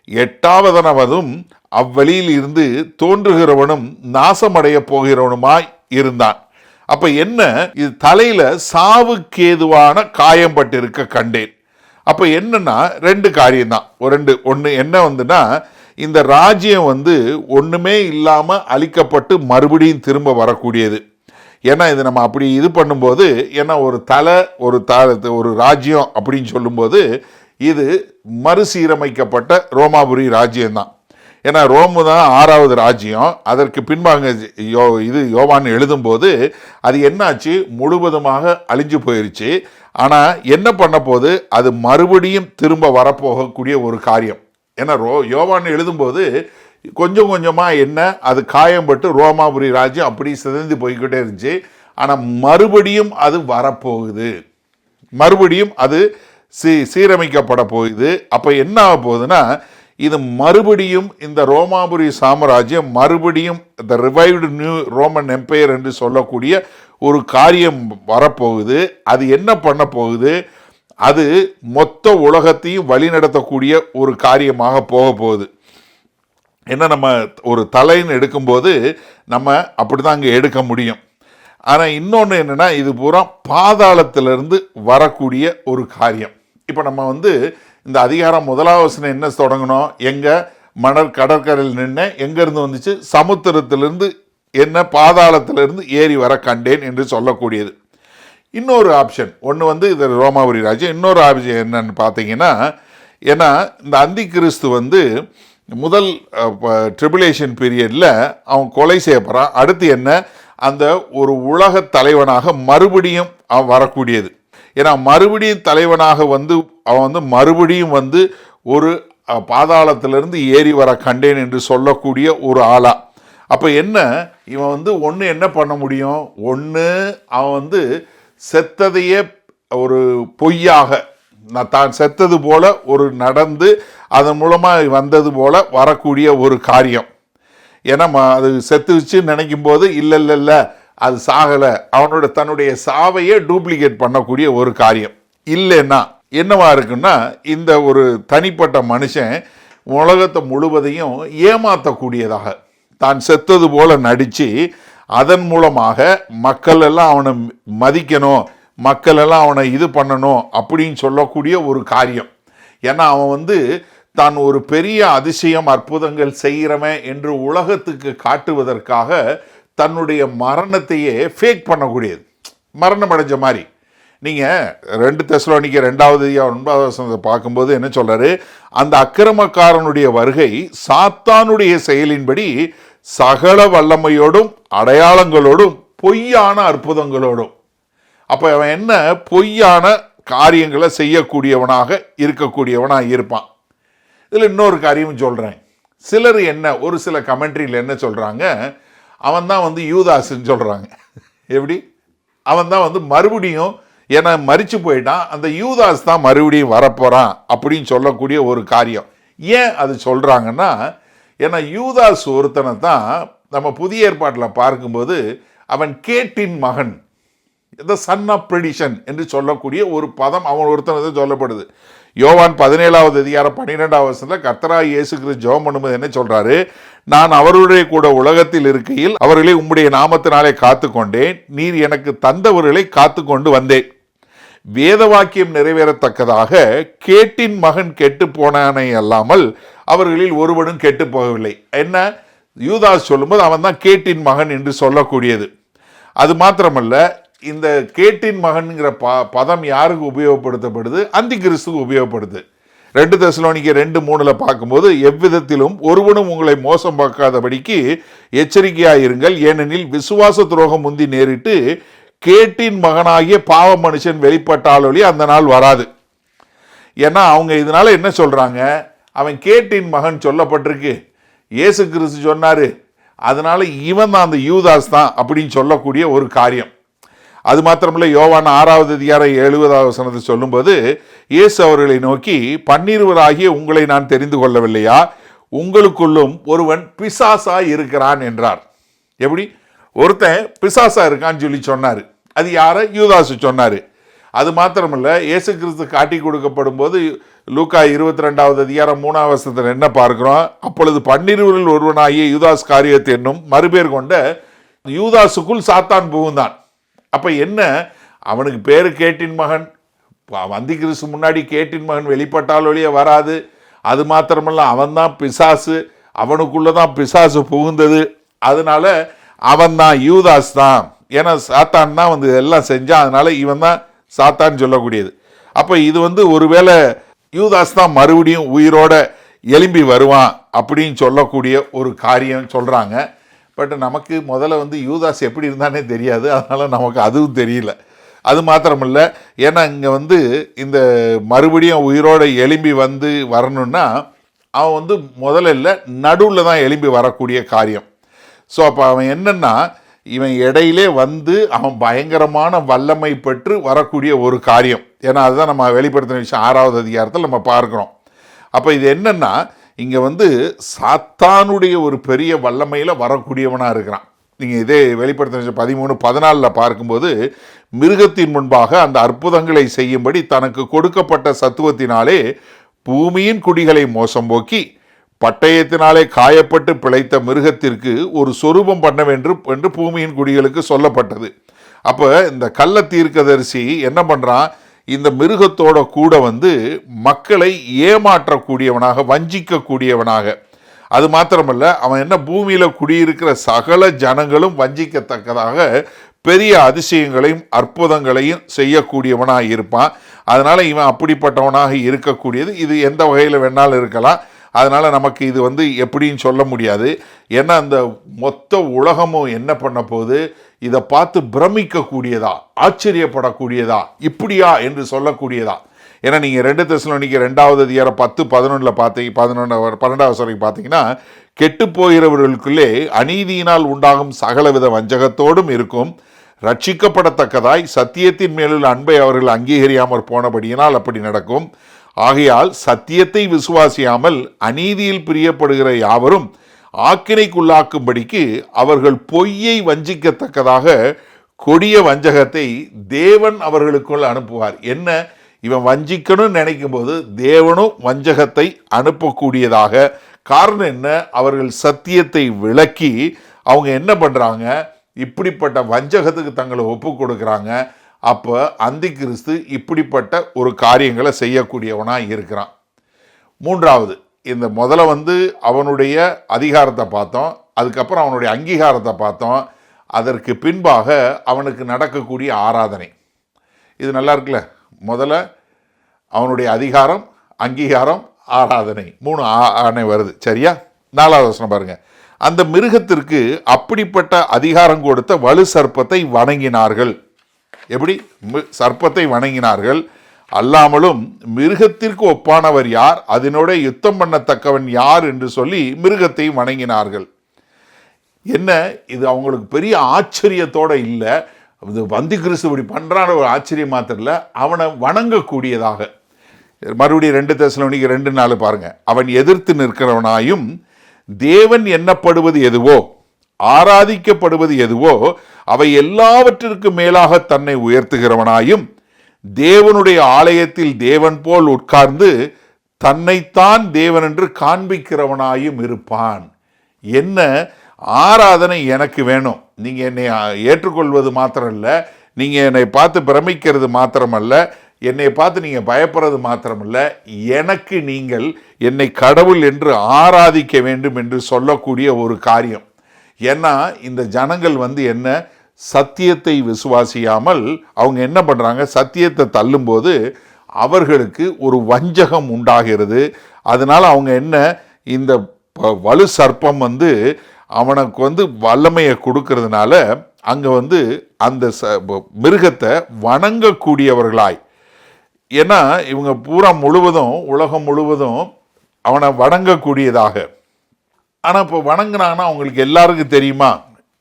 Speaker 1: 8வதும் அவ்வழியில் இருந்து தோன்றுகிறவனும் நாசமடைய போகிறவனுமாய் இருந்தான். அப்ப என்ன? இது தலையில சாவுக்கேதுவான காயம் பட்டிருக்க கண்டேன். அப்ப என்னன்னா 2 காரியம் தான். ஒன்று என்ன இந்த ராஜ்யம் ஒண்ணுமே இல்லாம அழிக்கப்பட்டு மறுபடியும் திரும்ப வரக்கூடியது. ஏன்னா இது நம்ம அப்படி இது பண்ணும்போது, ஏன்னா ஒரு ராஜ்யம் அப்படின்னு சொல்லும்போது இது மறுசீரமைக்கப்பட்ட ரோமாபுரி ராஜ்யம்தான். ஏன்னா ரோமு தான் 6வது ராஜ்யம். அதற்கு பின்பாங்க யோவான் எழுதும்போது அது என்னாச்சு? முழுவதுமாக அழிஞ்சு போயிருச்சு. ஆனால் என்ன பண்ண போது? அது மறுபடியும் திரும்ப வரப்போகக்கூடிய ஒரு காரியம். ஏன்னா யோவான் எழுதும்போது கொஞ்சம் கொஞ்சமாக அது காயம்பட்டு ரோமாபுரி ராஜ்யம் அப்படி சிதைந்து போய்கிட்டே இருந்துச்சு. ஆனால் மறுபடியும் அது வரப்போகுது, மறுபடியும் அது சீரமைக்கப்பட போகுது. அப்போ என்ன ஆக போகுதுன்னா, இது மறுபடியும் இந்த ரோமாபுரி சாம்ராஜ்யம் மறுபடியும் த ரிவைவ்டு நியூ ரோமன் எம்பையர் என்று சொல்லக்கூடிய ஒரு காரியம் வரப்போகுது. அது என்ன பண்ண போகுது? அது மொத்த உலகத்தையும் வழிநடத்தக்கூடிய ஒரு காரியமாக போக போகுது. ஏன்னா நம்ம ஒரு தலைன்னு எடுக்கும்போது நம்ம அப்படி தான் அங்கே எடுக்க முடியும். ஆனால் இன்னொன்று என்னென்னா, இது பூரா பாதாளத்திலிருந்து வரக்கூடிய ஒரு காரியம். இப்போ நம்ம இந்த அதிகாரம் 1வது வசனம் என்ன தொடங்கணும்? கடற்கரையில் நின்று எங்கேருந்து வந்துச்சு? சமுத்திரத்திலிருந்து பாதாளத்திலிருந்து ஏறி வர கண்டேன் என்று சொல்லக்கூடியது. இன்னொரு ஆப்ஷன் ஒன்று இது ரோமாபுரி ராஜ்யம். இன்னொரு ஆப்ஷன் என்னன்னு பார்த்தீங்கன்னா, ஏன்னா இந்த அந்தி கிறிஸ்து முதல் ட்ரிபுலேஷன் பீரியடில் அவன் கொலை செய்யப்படுறான். அடுத்து என்ன? அந்த ஒரு உலக தலைவனாக மறுபடியும் அவன் வரக்கூடியது. ஏன்னா மறுபடியும் தலைவனாக அவன் மறுபடியும் ஒரு பாதாளத்திலிருந்து ஏறி வர கண்டேன் என்று சொல்லக்கூடிய ஒரு ஆளா. அப்போ என்ன? இவன் ஒன்று என்ன பண்ண முடியும்? ஒன்று அவன் செத்ததையே ஒரு பொய்யாக தான் செத்தது போல ஒரு நடந்து அதன் மூலமாக வந்தது போல வரக்கூடிய ஒரு காரியம். ஏன்னா அது செத்துச்சு நினைக்கும் போது இல்லை அது சாகலை, தன்னுடைய சாவையே டூப்ளிகேட் பண்ணக்கூடிய ஒரு காரியம். இல்லைன்னா என்னவா இருக்குன்னா, இந்த ஒரு தனிப்பட்ட மனுஷன் உலகத்தை முழுவதையும் ஏமாற்றக்கூடியதாக தான் செத்தது போல நடித்து அதன் மூலமாக மக்கள் எல்லாம் அவனை மதிக்கணும், மக்கள் எல்லாம் அவனை இது பண்ணணும் அப்படின்னு சொல்லக்கூடிய ஒரு காரியம். ஏன்னா அவன் தான் ஒரு பெரிய அதிசயம் அற்புதங்கள் செய்கிறவன் என்று உலகத்துக்கு காட்டுவதற்காக தன்னுடைய மரணத்தையே ஃபேக் பண்ணக்கூடியது. மரணம் அடைஞ்ச மாதிரி. நீங்கள் 2 தெசலோனிக்கர் 2:9 பார்க்கும்போது என்ன சொல்றாரு? அந்த அக்கிரமக்காரனுடைய வருகை சாத்தானுடைய செயலின்படி சகல வல்லமையோடும் அடையாளங்களோடும் பொய்யான அற்புதங்களோடும். அப்போ அவன் என்ன பொய்யான காரியங்களை செய்யக்கூடியவனாக இருக்கக்கூடியவனாக இருப்பான். இதில் இன்னொரு காரியம் சொல்கிறேன். சிலர் என்ன ஒரு சில கமெண்ட்ரியில் என்ன சொல்கிறாங்க, அவன் தான் யூதாஸ்ன்னு சொல்கிறாங்க. எப்படி? அவன் தான் மறுபடியும் ஏன்னா மரிச்சு போயிட்டான், அந்த யூதாஸ் தான் மறுபடியும் வரப்போகிறான் அப்படின்னு சொல்லக்கூடிய ஒரு காரியம். ஏன் அது சொல்கிறாங்கன்னா, ஏன்னா யூதாஸ் ஒருத்தனை தான் நம்ம புதிய ஏற்பாட்டில் பார்க்கும்போது அவன் கேட்டின் மகன், இந்த சன் ஆஃப் பெர்டிஷன் என்று சொல்லக்கூடிய ஒரு பதம் அவன் ஒருத்தனை சொல்லப்படுது. யோவான் 17:12 கர்த்தராகிய இயேசு கிறிஸ்து ஜெபம் பண்ணும்போது என்ன சொல்றாரு? நான் அவருடைய கூட உலகத்தில் இருக்கையில் அவர்களை உம்முடைய நாமத்தினாலே காத்து கொண்டேன், நீர் எனக்கு தந்தவர்களை காத்து கொண்டு வந்தேன். வேத வாக்கியம் நிறைவேறத்தக்கதாக கேட்டின் மகன் கெட்டு போனானே அல்லாமல் அவர்களில் ஒருவனும் கெட்டு போகவில்லை. என்ன யூதாஸ் சொல்லும்போது அவன் தான் கேட்டின் மகன் என்று சொல்லக்கூடியது. அது மாத்திரமல்ல, இந்த கேட்டின் மகன்கிற பதம் யாருக்கு உபயோகப்படுத்தப்படுது? அந்தி கிறிஸ்துக்கு உபயோகப்படுது. 2 தெசலோனிக்கர் 2:3 பார்க்கும்போது எவ்விதத்திலும் ஒருவனும் உங்களை மோசம் பார்க்காதபடிக்கு எச்சரிக்கையாயிருங்கள், ஏனெனில் விசுவாச துரோகம் முந்தி நேரிட்டு கேட்டின் மகனாகிய பாவ மனுஷன் வெளிப்பட்டாலொழி அந்த நாள் வராது. ஏன்னா அவங்க இதனால என்ன சொல்றாங்க? அவன் கேட்டின் மகன் சொல்லப்பட்டிருக்கு, இயேசு கிறிஸ்து சொன்னாரு, அதனால இவன் தான் அந்த யூதாஸ் தான் அப்படின்னு சொல்லக்கூடிய ஒரு காரியம். அது மாத்திரமில்ல, யோவான் 6:70 சொல்லும்போது இயேசு அவர்களை நோக்கி, 12 உங்களை நான் தெரிந்து கொள்ளவில்லையா? உங்களுக்குள்ளும் ஒருவன் பிசாசா இருக்கிறான் என்றார். எப்படி? ஒருத்தன் பிசாசா இருக்கான்னு சொல்லி சொன்னார். அது யார? யூதாசு சொன்னார். அது மாத்திரமில்ல, இயேசு கிறிஸ்து காட்டி கொடுக்கப்படும் போது லூக்கா 22:3 என்ன பார்க்கிறோம்? அப்பொழுது 12 ஒருவனாகிய யூதாஸ் காரியத்தை என்னும் மறுபேர் கொண்ட யூதாசுக்குள் சாத்தான் புகுந்தான். அப்ப என்ன? அவனுக்கு பேரு கேட்டின் மகன், அந்தி கிறிஸ்து முன்னாடி கேட்டின் மகன் வெளிப்பட்டால் ஒழிய வராது. அது மாத்திரமல்ல, அவன் தான் பிசாசு, அவனுக்குள்ளதான் பிசாசு புகுந்தது. அதனால அவன் தான் யூதாஸ் தான். ஏன்னா சாத்தான் தான் எல்லாம் செஞ்சான், அதனால இவன் தான் சாத்தான் சொல்லக்கூடியது. அப்ப இது ஒருவேளை யூதாஸ் தான் மறுபடியும் உயிரோட எலும்பி வருவான் அப்படின்னு சொல்லக்கூடிய ஒரு காரியம் சொல்றாங்க. பட் நமக்கு முதல்ல யூதாஸ் எப்படி இருந்தானே தெரியாது, அதனால நமக்கு அதுவும் தெரியல. அது மாத்திரமில்ல, ஏன்னா இங்கே இந்த மறுபடியும் உயிரோட எலும்பி வரணும்னா அவன் முதல்ல நடுவில் தான் எலும்பி வரக்கூடிய காரியம். ஸோ அப்போ அவன் என்னன்னா, இவன் இடையிலே அவன் பயங்கரமான வல்லமை பெற்று வரக்கூடிய ஒரு காரியம். ஏன்னா அதுதான் நம்ம வெளிப்படுத்தின விஷயம் 6வது அதிகாரத்தில் நம்ம பார்க்குறோம். அப்போ இது என்னன்னா, இங்கே சாத்தானுடைய ஒரு பெரிய வல்லமையில் வரக்கூடியவனாக இருக்கிறான். நீங்கள் இதே வெளிப்படுத்தின 13:14 பார்க்கும்போது, மிருகத்தின் முன்பாக அந்த அற்புதங்களை செய்யும்படி தனக்கு கொடுக்கப்பட்ட சத்துவத்தினாலே பூமியின் குடிகளை மோசம் போக்கி பட்டயத்தினாலே காயப்பட்டு பிழைத்த மிருகத்திற்கு ஒரு சொரூபம் பண்ண வேண்டும் என்று பூமியின் குடிகளுக்கு சொல்லப்பட்டது. அப்போ இந்த கள்ள தீர்க்கதரிசி என்ன பண்ணுறான்? இந்த மிருகத்தோட கூட மக்களை ஏமாற்றக்கூடியவனாக, வஞ்சிக்கக்கூடியவனாக. அது மாத்திரமல்ல, அவன் என்ன பூமியில் குடியிருக்கிற சகல ஜனங்களும் வஞ்சிக்கத்தக்கதாக பெரிய அதிசயங்களையும் அற்புதங்களையும் செய்யக்கூடியவனாக இருப்பான். அதனால இவன் அப்படிப்பட்டவனாக இருக்கக்கூடியது. இது எந்த வகையில் வேணாலும் இருக்கலாம். அதனால நமக்கு இது எப்படின்னு சொல்ல முடியாது. ஏன்னா அந்த மொத்த உலகமும் என்ன பண்ண போது, இதை பார்த்து பிரமிக்கக்கூடியதா, ஆச்சரியப்படக்கூடியதா, இப்படியா என்று சொல்லக்கூடியதா. ஏன்னா நீங்கள் 2 தெசலோனிக்கர் 2:10-11 12 பார்த்தீங்கன்னா, கெட்டு போகிறவர்களுக்குள்ளே அநீதியினால் உண்டாகும் சகலவித வஞ்சகத்தோடும் இருக்கும், ரட்சிக்கப்படத்தக்கதாய் சத்தியத்தின் மேலுள்ள அன்பை அவர்கள் அங்கீகரியாமற் போனபடியினால் அப்படி நடக்கும். ஆகையால் சத்தியத்தை விசுவாசியாமல் அநீதியில் பிரியப்படுகிற யாவரும் ஆக்கினைக்குள்ளாக்கும்படிக்கு அவர்கள் பொய்யை வஞ்சிக்கத்தக்கதாக கொடிய வஞ்சகத்தை தேவன் அவர்களுக்குள் அனுப்புவார். என்ன? இவன் வஞ்சிக்கணும்னு நினைக்கும் போது தேவனும் வஞ்சகத்தை அனுப்பக்கூடியதாக. காரணம் என்ன? அவர்கள் சத்தியத்தை விளக்கி அவங்க என்ன பண்றாங்க? இப்படிப்பட்ட வஞ்சகத்துக்கு தங்களை ஒப்பு கொடுக்குறாங்க. அப்போ அந்தி கிறிஸ்து இப்படிப்பட்ட ஒரு காரியங்களை செய்யக்கூடியவனாக இருக்கிறான். 3வது, இந்த முதல்ல வந்து அவனுடைய அதிகாரத்தை பார்த்தோம், அதுக்கப்புறம் அவனுடைய அங்கீகாரத்தை பார்த்தோம், அதற்கு பின்பாக அவனுக்கு நடக்கக்கூடிய ஆராதனை. இது நல்லா இருக்குல்ல? முதல்ல அவனுடைய அதிகாரம், அங்கீகாரம், ஆராதனை, 3 ஆணை வருது. சரியா? 4வது வசனம் பாருங்க. அந்த மிருகத்திற்கு அப்படிப்பட்ட அதிகாரம் கொடுத்த வலு சர்ப்பத்தை வணங்கினார்கள். எப்படி? சர்ப்பத்தை வணங்கினார்கள். அல்லாமலும் மிருகத்திற்கு ஒப்பானவர் யார், அதனோட யுத்தம் பண்ணத்தக்கவன் யார் என்று சொல்லி மிருகத்தை வணங்கினார்கள். என்ன இது? அவங்களுக்கு பெரிய ஆச்சரியத்தோட இல்லை, வந்தி கிறிஸ்து இப்படி பண்றான ஒரு ஆச்சரியம் மாத்திரம் இல்லை, அவனை வணங்கக்கூடியதாக. மறுபடியும் 2 தெசலோனிக்கர் 2:4 பாருங்க. அவன் எதிர்த்து நிற்கிறவனாயும் தேவன் எண்ணப்படுவது எதுவோ, ஆராதிக்கப்படுவது எதுவோ அவை எல்லாவற்றிற்கும் மேலாக தன்னை உயர்த்துகிறவனாயும் தேவனுடைய ஆலயத்தில் தேவன் போல் உட்கார்ந்து தன்னைத்தான் தேவன் என்று காண்பிக்கிறவனாயும் இருப்பான். என்ன ஆராதனை எனக்கு வேணும். நீங்க என்னை ஏற்றுக்கொள்வது மாத்திரம் இல்லை, நீங்க என்னை பார்த்து பிரமிக்கிறது மாத்திரமல்ல, என்னை பார்த்து நீங்க பயப்படுறது மாத்திரமல்ல, எனக்கு நீங்கள் என்னை கடவுள் என்று ஆராதிக்க வேண்டும் என்று சொல்லக்கூடிய ஒரு காரியம். ஏன்னா இந்த ஜனங்கள் வந்து என்ன, சத்தியத்தை விசுவாசியாமல் அவங்க என்ன பண்றாங்க, சத்தியத்தை தள்ளும்போது அவர்களுக்கு ஒரு வஞ்சகம் உண்டாகிறது. அதனால அவங்க என்ன, இந்த வலு சர்ப்பம் வந்து அவனுக்கு வந்து வல்லமையை கொடுக்கறதுனால அங்க வந்து அந்த மிருகத்தை வணங்கக்கூடியவர்களாய், ஏன்னா இவங்க பூரா முழுவதும் உலகம் முழுவதும் அவனை வணங்கக்கூடியதாக. ஆனால் இப்போ வணங்கினாங்கன்னா அவங்களுக்கு எல்லாருக்கும் தெரியுமா?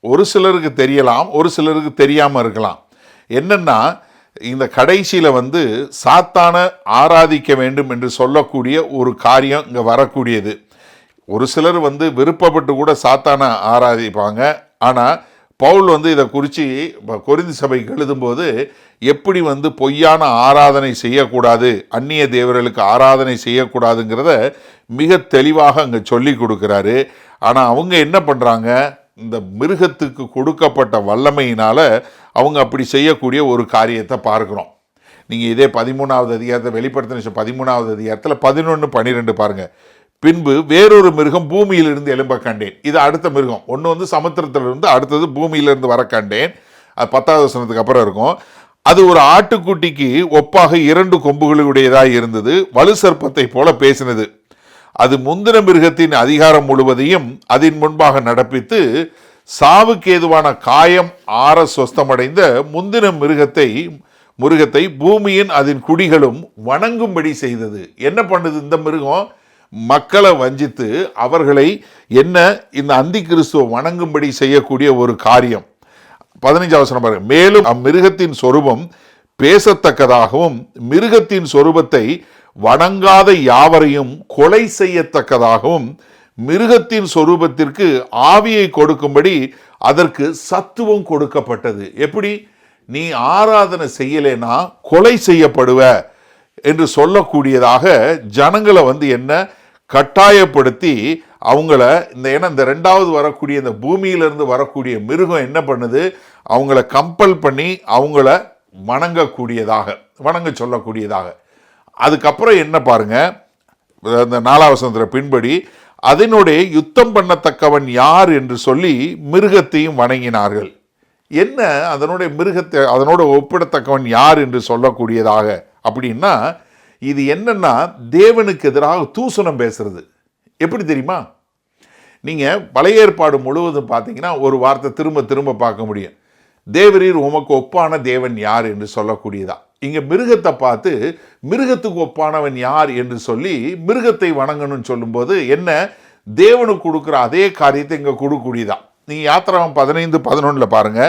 Speaker 1: ஒரு சிலருக்கு தெரியலாம், ஒரு சிலருக்கு தெரியாமல் இருக்கலாம். என்னன்னா இந்த கடைசியில் வந்து சாத்தான ஆராதிக்க வேண்டும் என்று சொல்லக்கூடிய ஒரு காரியம் இங்கே வரக்கூடியது. ஒரு சிலர் வந்து விருப்பப்பட்டு கூட சாத்தான ஆராதிப்பாங்க. ஆனால் பவுல் வந்து இதை குறித்து கொரிந்தி சபைக்கு எழுதும்போது எப்படி வந்து பொய்யான ஆராதனை செய்யக்கூடாது, அந்நிய தேவர்களுக்கு ஆராதனை செய்யக்கூடாதுங்கிறத மிக தெளிவாக அங்கே சொல்லி கொடுக்குறாரு. ஆனால் அவங்க என்ன பண்ணுறாங்க, இந்த மிருகத்துக்கு கொடுக்கப்பட்ட வல்லமையினால் அவங்க அப்படி செய்யக்கூடிய ஒரு காரியத்தை பார்க்குறோம். நீங்கள் இதே 13வது அதிகாரத்தை, வெளிப்படுத்தின 13வது அதிகாரத்தில் 11-12 பாருங்கள். பின்பு வேறொரு மிருகம் பூமியிலிருந்து எழும்ப கண்டேன். இது அடுத்த மிருகம். ஒன்று வந்து சமுத்திரத்திலிருந்து, அடுத்தது பூமியிலிருந்து வர கண்டேன். அது 10வது வசனத்துக்கு அப்புறம் இருக்கும். அது ஒரு ஆட்டுக்குட்டிக்கு ஒப்பாக 2 கொம்புகளுடையதாக இருந்தது, வலு சர்ப்பத்தை போல பேசினது. அது முந்தின மிருகத்தின் அதிகாரம் முழுவதையும் அதன் முன்பாக நடப்பித்து சாவுக்கு ஏதுவான காயம் ஆற சொஸ்தமடைந்த முந்தின மிருகத்தை பூமியின் அதன் குடிகளும் வணங்கும்படி செய்தது. என்ன பண்ணுது இந்த மிருகம்? மக்களை வஞ்சித்து அவர்களை என்ன இந்த அந்தி கிறிஸ்துவ வணங்கும்படி செய்யக்கூடிய ஒரு காரியம். 15வது வசனம் பாருங்க. மேலும் அம்மிருகத்தின் சொரூபம் பேசத்தக்கதாகவும் மிருகத்தின் சொரூபத்தை வணங்காத யாவரையும் கொலை செய்யத்தக்கதாகவும் மிருகத்தின் சொரூபத்திற்கு ஆவியை கொடுக்கும்படி அதற்கு சத்துவம் கொடுக்கப்பட்டது. எப்படி? நீ ஆராதனை செய்யலைன்னா கொலை செய்யப்படுவ என்று சொல்லக்கூடியதாக ஜனங்களை வந்து என்ன கட்டாயப்படுத்தி அவங்கள இந்த 2வது வரக்கூடிய இந்த பூமியிலிருந்து வரக்கூடிய மிருகம் என்ன பண்ணுது, அவங்கள கம்பல் பண்ணி அவங்கள வணங்க சொல்லக்கூடியதாக. அதுக்கப்புறம் என்ன பாருங்க, அந்த 4வது வசனத்தில் பின்படி அதனுடைய யுத்தம் பண்ணத்தக்கவன் யார் என்று சொல்லி மிருகத்தையும் வணங்கினார்கள். என்ன அதனுடைய மிருகத்தை அதனோட ஒப்பிடத்தக்கவன் யார் என்று சொல்லக்கூடியதாக அப்படின்னா, இது என்னன்னா தேவனுக்கு எதிராக தூசணம் பேசுறது. எப்படி தெரியுமா? நீங்கள் பழைய ஏற்பாடு முழுவதும் பார்த்தீங்கன்னா ஒரு வார்த்தை திரும்ப திரும்ப பார்க்க முடியும். தேவரீர் உமக்கு ஒப்பான தேவன் யார் என்று சொல்லக்கூடியதா. இங்கே மிருகத்தை பார்த்து மிருகத்துக்கு ஒப்பானவன் யார் என்று சொல்லி மிருகத்தை வணங்கணும்னு சொல்லும்போது என்ன, தேவனுக்கு கொடுக்குற அதே காரியத்தை இங்கே கொடுக்கக்கூடியதா. நீங்கள் யாத்திராகமம் 15-11 பாருங்க.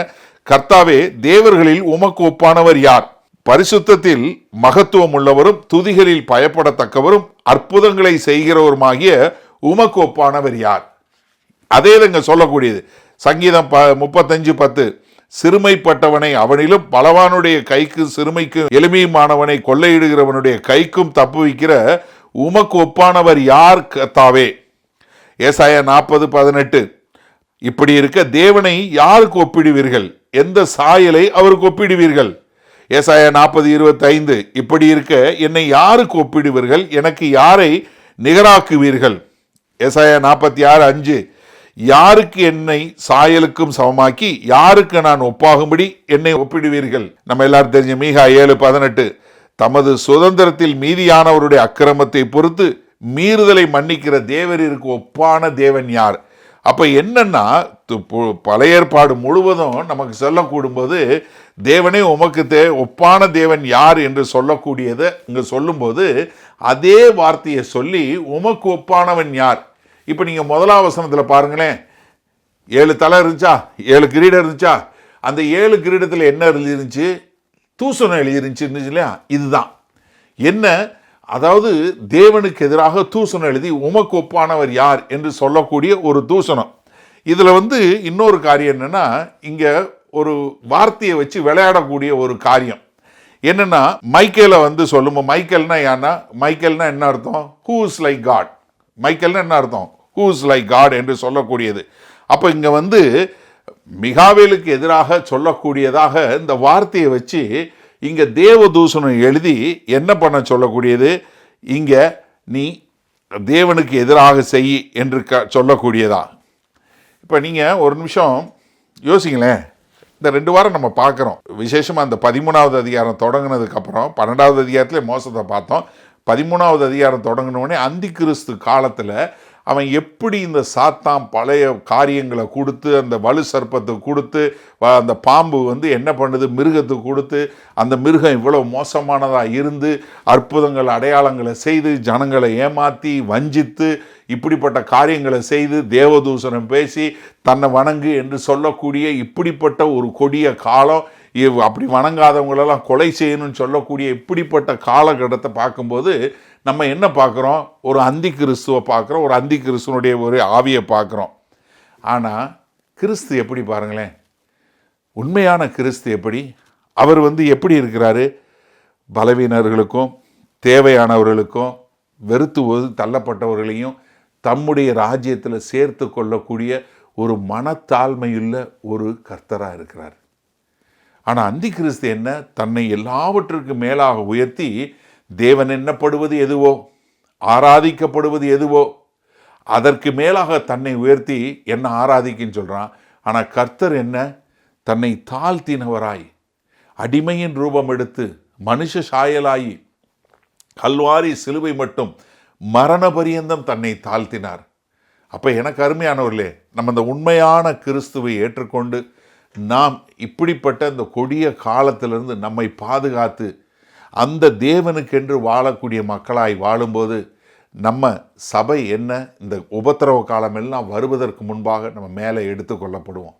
Speaker 1: கர்த்தாவே, தேவர்களில் உமக்கு ஒப்பானவர் யார்? பரிசுத்தத்தில் மகத்துவம் உள்ளவரும் துதிகளில் பயப்படத்தக்கவரும் அற்புதங்களை செய்கிறவருமாகிய உமக்கு ஒப்பானவர் யார்? அதே இங்க சொல்லக்கூடியது. சங்கீதம் 35:10 சிறுமைப்பட்டவனை அவனிலும் பலவானுடைய கைக்கு சிறுமைக்கும் எளிமையுமானவனை கொள்ளையிடுகிறவனுடைய கைக்கும் தப்புவிக்கிற உமக்கு ஒப்பானவர் யார் கர்த்தாவே? ஏசாயா 40:18 இப்படி இருக்க தேவனை யாருக்கு ஒப்பிடுவீர்கள்? எந்த சாயலை அவருக்கு ஒப்பிடுவீர்கள்? ஏசாயா 40:25 இப்படி இருக்க என்னை யாருக்கு ஒப்பிடுவீர்கள்? எனக்கு யாரை நிகராக்குவீர்கள். ஏசாயா 46:5, யாருக்கு என்னை சாயலுக்கும் சமமாக்கி யாருக்கு நான் ஒப்பாகும்படி என்னை ஒப்பிடுவீர்கள். நம்ம எல்லாரும் தெரிஞ்ச மீகா 7:18, தமது சுதந்திரத்தில் மீதியானவருடைய அக்கிரமத்தை பொறுத்து மீறுதலை மன்னிக்கிற தேவரிற்கு ஒப்பான தேவன் யார்? அப்போ என்னன்னா, பழைய ஏற்பாடு முழுவதும் நமக்கு சொல்லக்கூடும்போது தேவனே உமக்கு ஒப்பான தேவன் யார் என்று சொல்லக்கூடியதை இங்கே சொல்லும்போது அதே வார்த்தையை சொல்லி உமக்கு ஒப்பானவன் யார். இப்போ நீங்கள் முதலாம் வசனத்தில் பாருங்களேன், 7 தலை இருந்துச்சா, 7 கிரீடம் இருந்துச்சா, அந்த 7 கிரீடத்தில் என்ன எழுதிருந்துச்சு? தூசணம் எழுதிருந்துச்சு இல்லையா? இதுதான் என்ன, அதாவது தேவனுக்கு எதிராக தூசணம் எழுதி உமக்கு ஒப்பானவர் யார் என்று சொல்லக்கூடிய ஒரு தூசணம். இதில் இன்னொரு காரியம் என்னன்னா, இங்கே ஒரு வார்த்தையை வச்சு விளையாடக்கூடிய ஒரு காரியம் என்னன்னா, மைக்கேலை சொல்லும்போது, மைக்கேல்னா யாருன்னா, மைக்கேல்னா என்ன அர்த்தம்? Who is like God. மைக்கேல்னா என்ன அர்த்தம்? ஹூ இஸ் லைக் காட் என்று சொல்லக்கூடியது. அப்போ இங்கே மிகாவேலுக்கு எதிராக சொல்லக்கூடியதாக இந்த வார்த்தையை வச்சு இங்கே தேவதூஷணம் எழுதி என்ன பண்ண சொல்லக்கூடியது? இங்கே நீ தேவனுக்கு எதிராக செய் என்று சொல்லக்கூடியதா. இப்போ நீங்கள் ஒரு நிமிஷம் யோசிங்களேன். இந்த 2 வாரம் நம்ம பார்க்குறோம், விசேஷமாக அந்த 13வது அதிகாரம் தொடங்கினதுக்கப்புறம் 12வது அதிகாரத்தில் மோசத்தை பார்த்தோம். 13வது அதிகாரம் தொடங்கினோடனே அந்தி கிறிஸ்து காலத்தில் அவன் எப்படி இந்த சாத்தான் பழைய காரியங்களை கொடுத்து, அந்த வலு சர்ப்பத்துக்கு கொடுத்து, அந்த பாம்பு என்ன பண்ணுது, மிருகத்துக்கு கொடுத்து, அந்த மிருகம் இவ்வளோ மோசமானதாக இருந்து அற்புதங்கள் அடையாளங்களை செய்து ஜனங்களை ஏமாற்றி வஞ்சித்து இப்படிப்பட்ட காரியங்களை செய்து தேவதூஷணம் பேசி தன்னை வணங்கு என்று சொல்லக்கூடிய இப்படிப்பட்ட ஒரு கொடிய காலம், அப்படி வணங்காதவங்களெல்லாம் கொலை செய்யணும்னு சொல்லக்கூடிய இப்படிப்பட்ட காலகட்டத்தை பார்க்கும்போது நம்ம என்ன பார்க்குறோம்? ஒரு அந்தி கிறிஸ்துவை பார்க்குறோம், ஒரு அந்தி கிறிஸ்துவனுடைய ஒரு ஆவியை பார்க்குறோம். ஆனால் கிறிஸ்து எப்படி பாருங்களேன், உண்மையான கிறிஸ்து எப்படி? அவர் எப்படி இருக்கிறாரு? பலவீனர்களுக்கும் தேவையானவர்களுக்கும் வெறுத்து தள்ளப்பட்டவர்களையும் தம்முடைய ராஜ்யத்தில் சேர்த்து கொள்ளக்கூடிய ஒரு மனத்தாழ்மையுள்ள ஒரு கர்த்தராக இருக்கிறார். ஆனால் அந்தி கிறிஸ்து என்ன, தன்னை எல்லாவற்றுக்கும் மேலாக உயர்த்தி தேவன் எண்ணப்படுவது எதுவோ, ஆராதிக்கப்படுவது எதுவோ அதற்கு மேலாக தன்னை உயர்த்தி என்ன ஆராதிக்குன்னு சொல்கிறான். ஆனால் கர்த்தர் என்ன, தன்னை தாழ்த்தினவராய் அடிமையின் ரூபம் எடுத்து மனுஷ சாயலாயி கல்வாரி சிலுவை மட்டும் மரண பரியந்தம் தன்னை தாழ்த்தினார். அப்போ எனக்கு அருமையானவர்களே, நம்ம இந்த உண்மையான கிறிஸ்துவை ஏற்றுக்கொண்டு நாம் இப்படிப்பட்ட இந்த கொடிய காலத்திலிருந்து நம்மை பாதுகாத்து அந்த தேவனுக்கென்று வாழக்கூடிய மக்களாய் வாழும்போது நம்ம சபை என்ன, இந்த உபத்திரவ காலம் எல்லாம் வருவதற்கு முன்பாக நம்ம மேலே எடுத்து கொள்ளப்படுவோம்.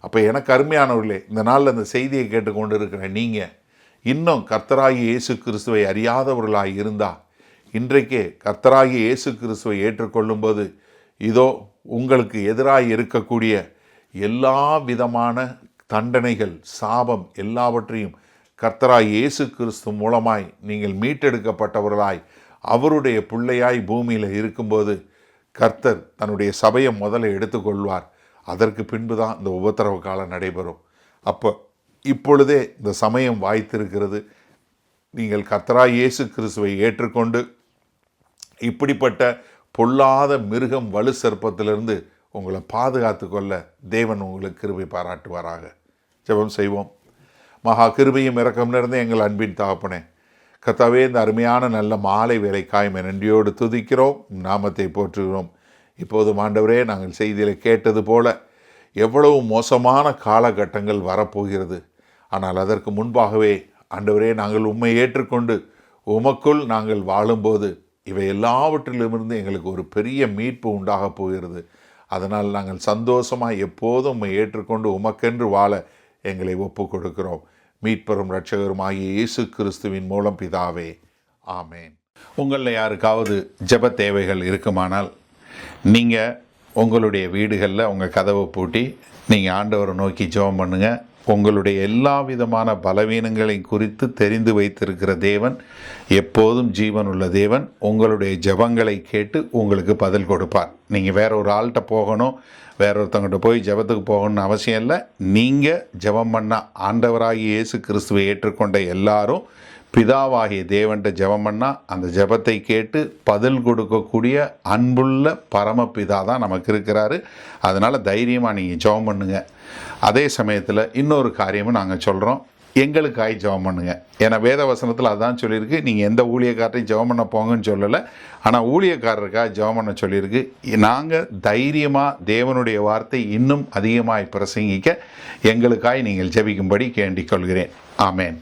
Speaker 1: அப்போ எனக்கு அருமையானவர்களே, இந்த நாளில் இந்த செய்தியை கேட்டுக்கொண்டு இருக்கிற நீங்கள் இன்னும் கர்த்தராகிய இயேசு கிறிஸ்துவை அறியாதவர்களாக இருந்தால் இன்றைக்கே கர்த்தராகிய இயேசு கிறிஸ்துவை ஏற்றுக்கொள்ளும்போது இதோ உங்களுக்கு எதிராக இருக்கக்கூடிய எல்லா விதமான தண்டனைகள், சாபம் எல்லாவற்றையும் கர்த்தராய் இயேசு கிறிஸ்து மூலமாய் நீங்கள் மீட்டெடுக்கப்பட்டவர்களாய் அவருடைய பிள்ளையாய் பூமியில் இருக்கும்போது கர்த்தர் தன்னுடைய சபையை முதல்ல எடுத்துக்கொள்வார். அதற்கு பின்பு தான் இந்த உபத்திரவ காலம் நடைபெறும். அப்போ இப்பொழுதே இந்த சமயம் வாய்த்திருக்கிறது. நீங்கள் கர்த்தராய் இயேசு கிறிஸ்துவை ஏற்றுக்கொண்டு இப்படிப்பட்ட பொல்லாத மிருகம் வலு சர்ப்பத்திலிருந்து உங்களை பாதுகாத்து கொள்ள தேவன் உங்களுக்கு கிருபை பாராட்டுவாராக. ஜெபம் செய்வோம். மகா கிருபையும் இரக்கம் நிறைந்த எங்கள் அன்பின் தகப்பனே, கர்த்தாவே, இந்த அருமையான நல்ல மாலை வேலைக்காய் நன்றியோடு துதிக்கிறோம், நாமத்தை போற்றுகிறோம். இப்போது ஆண்டவரே, நாங்கள் செய்தியில் கேட்டது போல எவ்வளவு மோசமான காலகட்டங்கள் வரப்போகிறது. ஆனால் அதற்கு முன்பாகவே ஆண்டவரே, நாங்கள் உம்மை ஏற்றுக்கொண்டு உமக்குள் நாங்கள் வாழும்போது இவை எல்லாவற்றிலுமிருந்து எங்களுக்கு ஒரு பெரிய மீட்பு உண்டாகப் போகிறது. அதனால் நாங்கள் சந்தோஷமாக எப்போதும் உம்மை ஏற்றுக்கொண்டு உமக்கென்று வாழ எங்களை ஒப்பு கொடுக்கிறோம். மீட்பெரும் இரட்சகருமாகிய இயேசு கிறிஸ்துவின் மூலம் பிதாவே, ஆமேன். உங்களில் யாருக்காவது ஜெப தேவைகள் இருக்குமானால் நீங்கள் உங்களுடைய வீடுகளில் உங்கள் கதவை பூட்டி நீங்கள் ஆண்டவரை நோக்கி ஜெபம் பண்ணுங்கள். உங்களுடைய எல்லா விதமான பலவீனங்களை குறித்து தெரிந்து வைத்திருக்கிற தேவன், எப்போதும் ஜீவன் உள்ள தேவன், உங்களுடைய ஜெபங்களை கேட்டு உங்களுக்கு பதில் கொடுப்பார். நீங்கள் வேற ஒரு ஆள்கிட்ட போகணும், வேற ஒருத்தவங்கிட்ட போய் ஜெபத்துக்கு போகணும்னு அவசியம் இல்லை. நீங்கள் ஜெபம் பண்ண ஆண்டவராகிய இயேசு கிறிஸ்துவை ஏற்றுக்கொண்ட எல்லாரும் பிதாவாகிய தேவன்கிட்ட ஜெபம் பண்ணால் அந்த ஜெபத்தை கேட்டு பதில் கொடுக்கக்கூடிய அன்புள்ள பரமபிதா தான் நமக்கு இருக்கிறாரு. அதனால் தைரியமாக நீங்கள் ஜெபம் பண்ணுங்கள். அதே சமயத்தில் இன்னொரு காரியமும் நாங்கள் சொல்கிறோம், எங்களுக்காய் ஜெபம் பண்ணுங்க. ஏன்னா வேத வசனத்தில் அதான் சொல்லியிருக்கு, நீங்கள் எந்த ஊழியக்காரரையும் ஜெபம் பண்ண போங்கன்னு சொல்லலை, ஆனால் ஊழியக்காரருக்காக ஜெபம் பண்ண சொல்லியிருக்கு. நாங்கள் தைரியமாக தேவனுடைய வார்த்தை இன்னும் அதிகமாக பிரசங்கிக்க எங்களுக்காய் நீங்கள் ஜெபிக்கும்படி கேண்டிக் கொள்கிறேன். ஆமேன்.